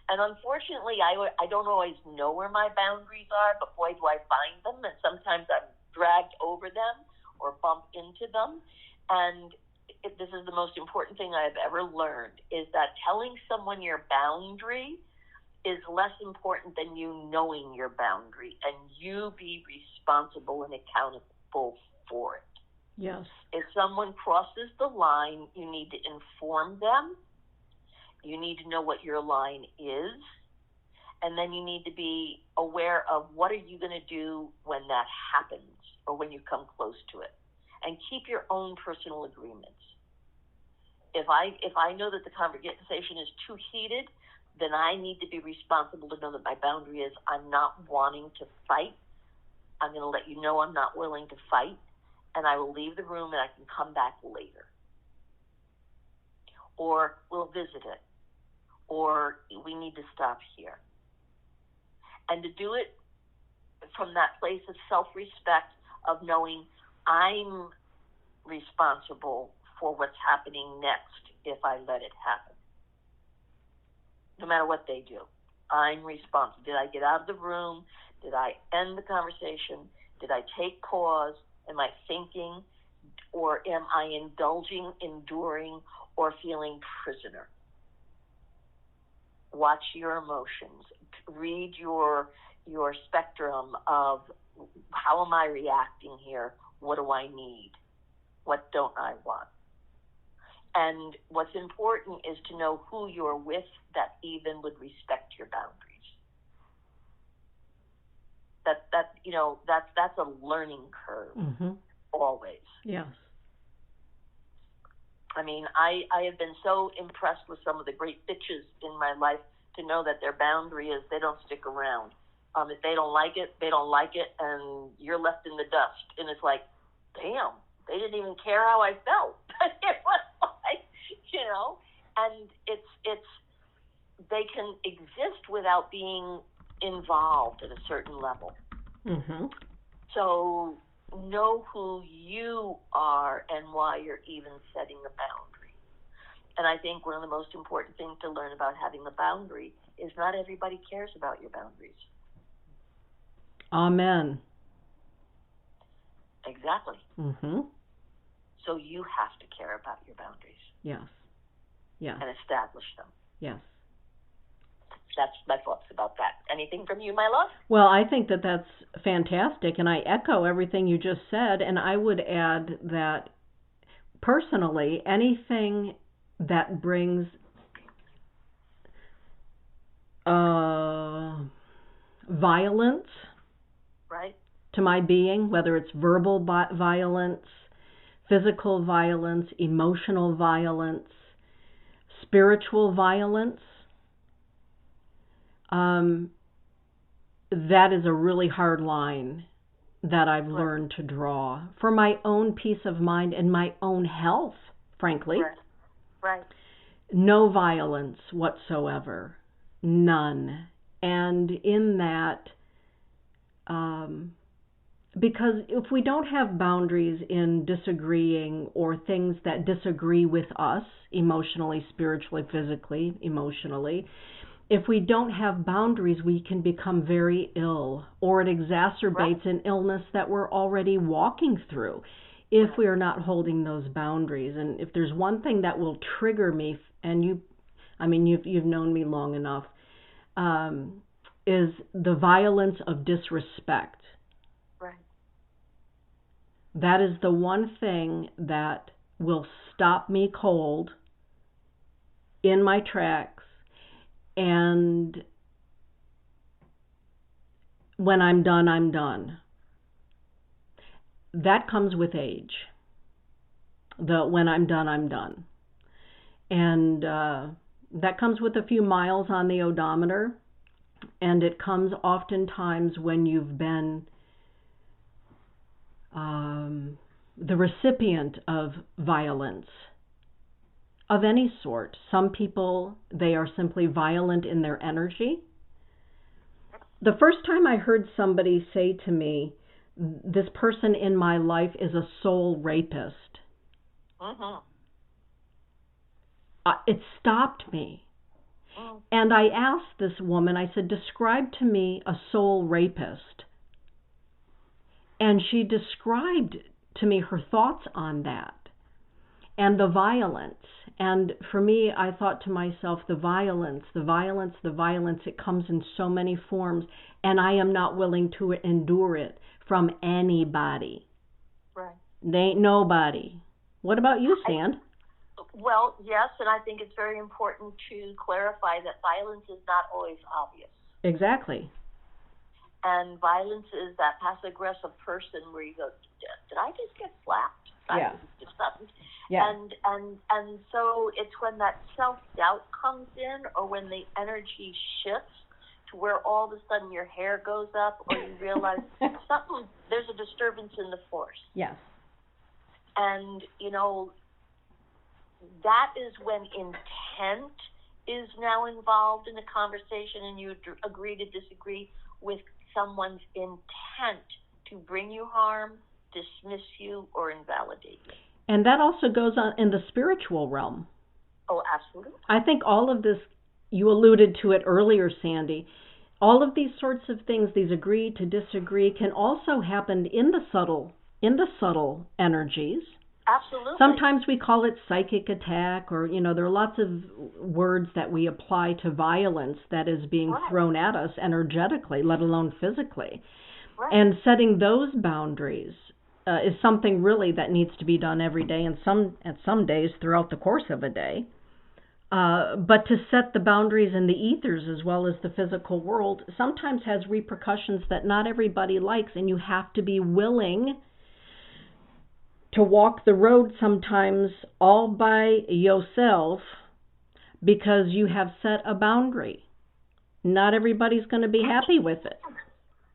And unfortunately, I don't always know where my boundaries are, but boy, do I find them. And sometimes I'm dragged over them or bump into them. And this is the most important thing I've ever learned, is that telling someone your boundary is less important than you knowing your boundary, and you be responsible and accountable for it. Yes. If someone crosses the line, you need to inform them. You need to know what your line is, and then you need to be aware of what are you going to do when that happens or when you come close to it, and keep your own personal agreements. If I know that the conversation is too heated, then I need to be responsible to know that my boundary is, I'm not wanting to fight. I'm going to let you know I'm not willing to fight, and I will leave the room and I can come back later. Or we'll visit it. Or we need to stop here. And to do it from that place of self-respect, of knowing I'm responsible for what's happening next if I let it happen. No matter what they do, I'm responsible. Did I get out of the room? Did I end the conversation? Did I take pause? Am I thinking? Or am I indulging, enduring, or feeling prisoner? Watch your emotions. Read your spectrum of, how am I reacting here? What do I need? What don't I want? And what's important is to know who you're with that even would respect your boundaries. That's a learning curve, always. Yes. I mean, I have been so impressed with some of the great bitches in my life to know that their boundary is they don't stick around. If they don't like it, they don't like it, and you're left in the dust. And it's like, damn, they didn't even care how I felt. It was like, and it's they can exist without being involved at a certain level. Mm-hmm. So know who you are and why you're even setting the boundary. And I think one of the most important things to learn about having a boundary is not everybody cares about your boundaries. Amen. Exactly. Mm-hmm. So you have to care about your boundaries. Yes. Yes. And establish them. Yes. That's my thoughts about that. Anything from you, my love? Well, I think that that's fantastic, and I echo everything you just said, and I would add that personally, anything that brings violence, right, to my being, whether it's verbal violence, physical violence, emotional violence, spiritual violence, that is a really hard line that I've learned to draw for my own peace of mind and my own health, frankly. Right. No violence whatsoever. None. And in that, because if we don't have boundaries in disagreeing or things that disagree with us, emotionally, spiritually, physically, emotionally, if we don't have boundaries, we can become very ill, or it exacerbates an illness that we're already walking through if we are not holding those boundaries. And if there's one thing that will trigger me, and you've known me long enough, is the violence of disrespect. Right. That is the one thing that will stop me cold in my tracks. And when I'm done, I'm done. That comes with age. When I'm done, I'm done. And that comes with a few miles on the odometer. And it comes oftentimes when you've been the recipient of violence of any sort. Some people, they are simply violent in their energy. The first time I heard somebody say to me, this person in my life is a soul rapist, it stopped me. And I asked this woman, I said, describe to me a soul rapist. And she described to me her thoughts on that and the violence. And for me, I thought to myself, the violence, it comes in so many forms, and I am not willing to endure it from anybody. Right. They ain't nobody. What about you, Sand? Well, yes, and I think it's very important to clarify that violence is not always obvious. Exactly. And violence is that passive-aggressive person where you go, did I just get slapped? Yeah. Yeah. And so it's when that self-doubt comes in, or when the energy shifts to where all of a sudden your hair goes up, or you realize there's a disturbance in the force. Yes. And, that is when intent is now involved in the conversation, and you agree to disagree with someone's intent to bring you harm, dismiss you, or invalidate you. And that also goes on in the spiritual realm. Oh, absolutely. I think all of this, you alluded to it earlier, Sandy, all of these sorts of things, these agree to disagree, can also happen in the subtle energies. Absolutely. Sometimes we call it psychic attack, or, there are lots of words that we apply to violence that is being thrown at us energetically, let alone physically. Right. And setting those boundaries is something really that needs to be done every day, and at some days throughout the course of a day. But to set the boundaries in the ethers as well as the physical world sometimes has repercussions that not everybody likes, and you have to be willing to walk the road sometimes all by yourself because you have set a boundary. not everybody's going to be happy with it.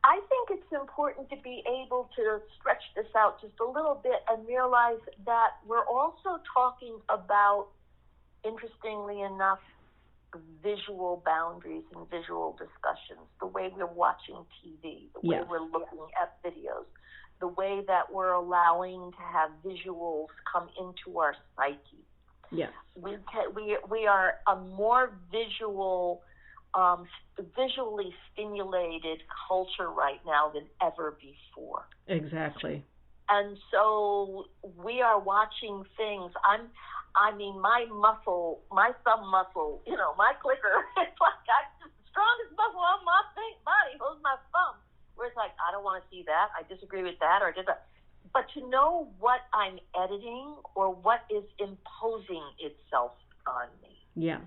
I think it's important to be able to stretch this out just a little bit and realize that we're also talking about, interestingly enough, visual boundaries and visual discussions, the way we're watching TV, the way we're looking at videos, the way that we're allowing to have visuals come into our psyche. Yes. We are a more visually stimulated culture right now than ever before. Exactly. And so we are watching things. My muscle, my thumb muscle, my clicker, it's like the strongest muscle on my body was my thumb. Where it's like, I don't want to see that. I disagree with that, or I did that. But to know what I'm editing or what is imposing itself on me. Yes.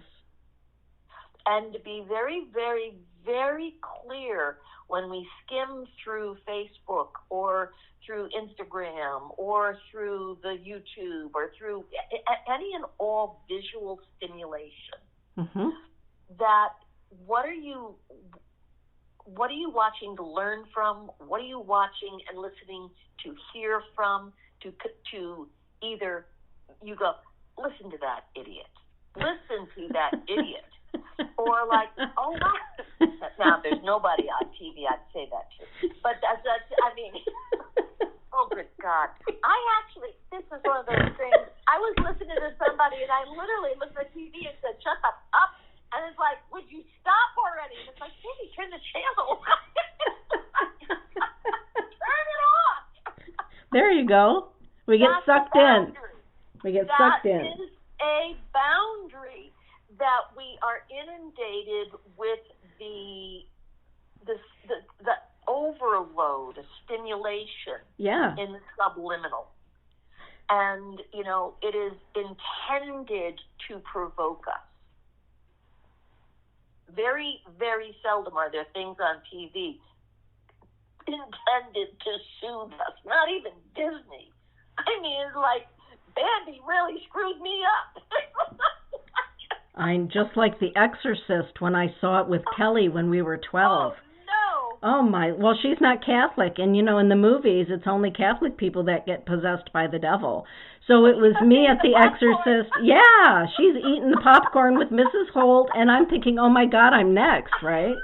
And to be very, very, very clear when we skim through Facebook or through Instagram or through the YouTube or through any and all visual stimulation, that what are you watching to learn from? What are you watching and listening to hear from? To either you go, listen to that idiot. Listen to that idiot. Or like, oh my. Now, if there's nobody on TV, I'd say that too. But that's oh, good God. This is one of those things. I was listening to somebody, and I literally looked at the TV and said, shut up. And it's like, would you stop already? And it's like, baby, turn the channel. Turn it off. There you go. We get sucked in. Sucked in. That is a boundary that we are inundated with the overload of stimulation in the subliminal. And, it is intended to provoke us. Very, very seldom are there things on TV intended to soothe us. Not even Disney. I mean, it's like, Bambi really screwed me up. I'm just like The Exorcist when I saw it with Kelly when we were 12. Oh, no. Oh, my. Well, she's not Catholic. And, in the movies, it's only Catholic people that get possessed by the devil. So it was me at The Exorcist. Yeah, she's eating the popcorn with Mrs. Holt, and I'm thinking, oh, my God, I'm next, right?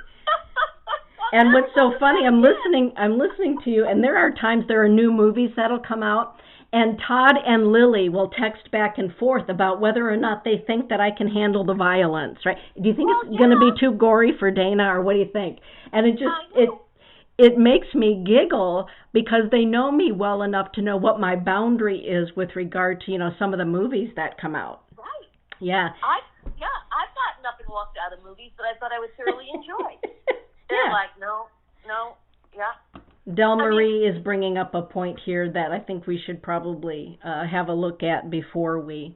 And what's so funny, I'm listening to you, and there are new movies that'll come out, and Todd and Lily will text back and forth about whether or not they think that I can handle the violence, right? Do you think it's going to be too gory for Dana, or what do you think? And it makes me giggle because they know me well enough to know what my boundary is with regard to, some of the movies that come out. Right. Yeah. I've gotten up and walked out of movies that I thought I would thoroughly enjoy. They're like, no, yeah. Del Marie is bringing up a point here that I think we should probably have a look at before we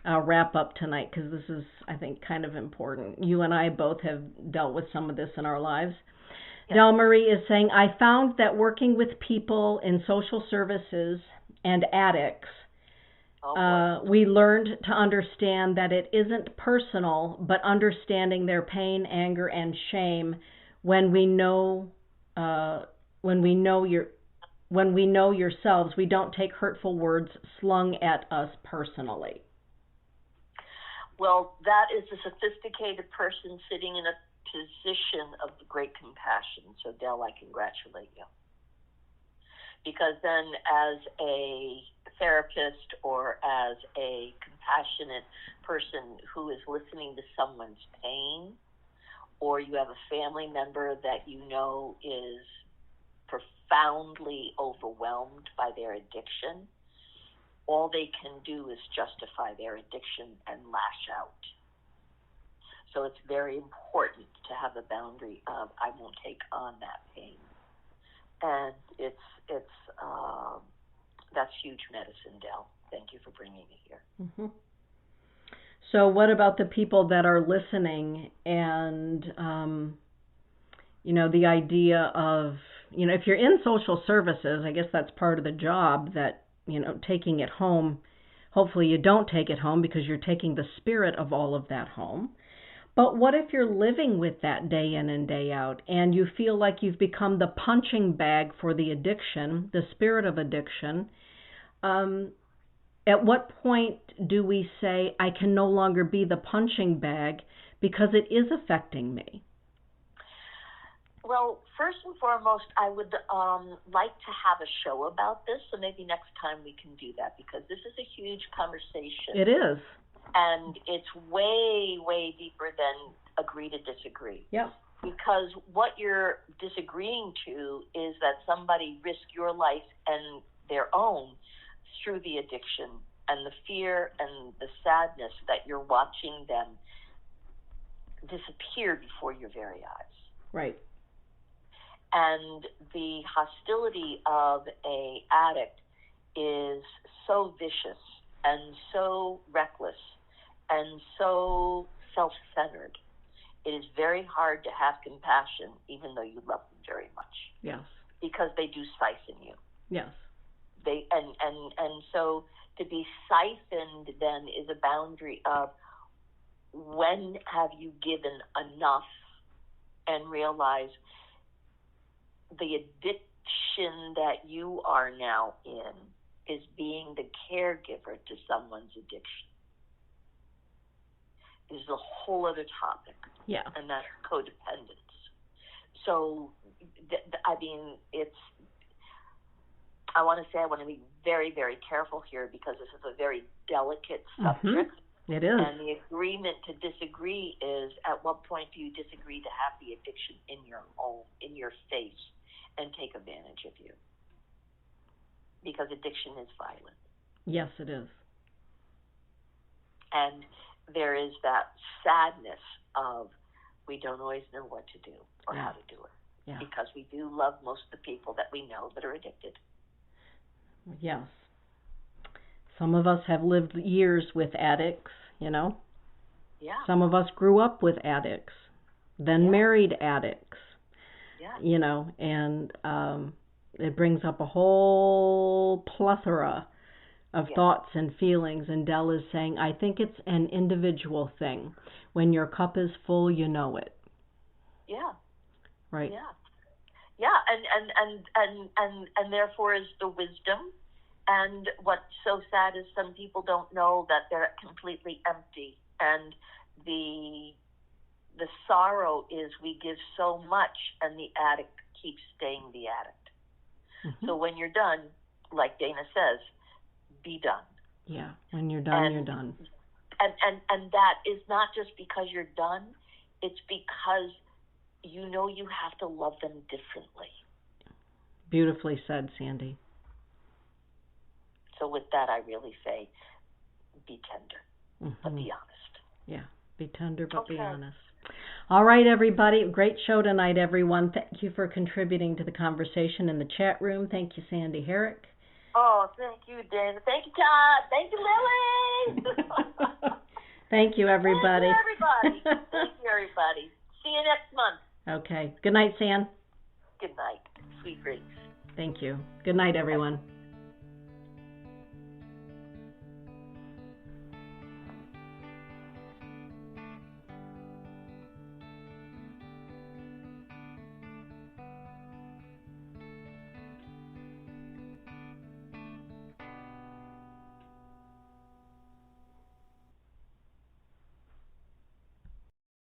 wrap up tonight, because this is, I think, kind of important. You and I both have dealt with some of this in our lives. Yes. Del Marie is saying, I found that working with people in social services and addicts, we learned to understand that it isn't personal, but understanding their pain, anger, and shame when we know yourselves, we don't take hurtful words slung at us personally. Well, that is a sophisticated person sitting in a position of great compassion. So, Del, I congratulate you. Because then as a therapist or as a compassionate person who is listening to someone's pain, or you have a family member that is profoundly overwhelmed by their addiction, all they can do is justify their addiction and lash out. So it's very important to have a boundary of, I won't take on that pain. And that's huge medicine, Del. Thank you for bringing it here. Mm-hmm. So what about the people that are listening and, the idea of, if you're in social services, I guess that's part of the job that, taking it home, hopefully you don't take it home because you're taking the spirit of all of that home. But what if you're living with that day in and day out and you feel like you've become the punching bag for the addiction, the spirit of addiction? At what point do we say, I can no longer be the punching bag because it is affecting me? Well, first and foremost, I would like to have a show about this, so maybe next time we can do that, because this is a huge conversation. It is. And it's way, way deeper than agree to disagree. Yep. Because what you're disagreeing to is that somebody risk your life and their own through the addiction, and the fear and the sadness that you're watching them disappear before your very eyes. Right. And the hostility of an addict is so vicious and so reckless and so self-centered. It is very hard to have compassion, even though you love them very much. Yes. Because they do siphon you. Yes. And so to be siphoned then is a boundary of when have you given enough and realize the addiction that you are now in is being the caregiver to someone's addiction. Is a whole other topic. Yeah. And that's codependence. So, I want to be very, very careful here, because this is a very delicate subject. Mm-hmm. It is. And the agreement to disagree is, at what point do you disagree to have the addiction in your home, in your face, and take advantage of you? Because addiction is violent. Yes, it is. And there is that sadness of we don't always know what to do or how to do it. Yeah. Because we do love most of the people that we know that are addicted. Yes. Some of us have lived years with addicts, Yeah. Some of us grew up with addicts, then married addicts. Yeah. And it brings up a whole plethora of thoughts and feelings. And Del is saying, I think it's an individual thing. When your cup is full, you know it. Yeah. Right. Yeah. Yeah, and therefore is the wisdom. And what's so sad is some people don't know that they're completely empty. And the sorrow is we give so much, and the addict keeps staying the addict. Mm-hmm. So when you're done, like Dana says, be done. Yeah, when you're done, you're done. And that is not just because you're done. It's because you know you have to love them differently. Beautifully said, Sandy. So with that, I really say, be tender, but be honest. Yeah, be tender, but be honest. All right, everybody. Great show tonight, everyone. Thank you for contributing to the conversation in the chat room. Thank you, Sandy Herrick. Oh, thank you, Dana. Thank you, Todd. Thank you, Lily. Thank you, everybody. Thank you, everybody. See you next month. Okay. Good night, San. Good night. Sweet dreams. Thank you. Good night, everyone.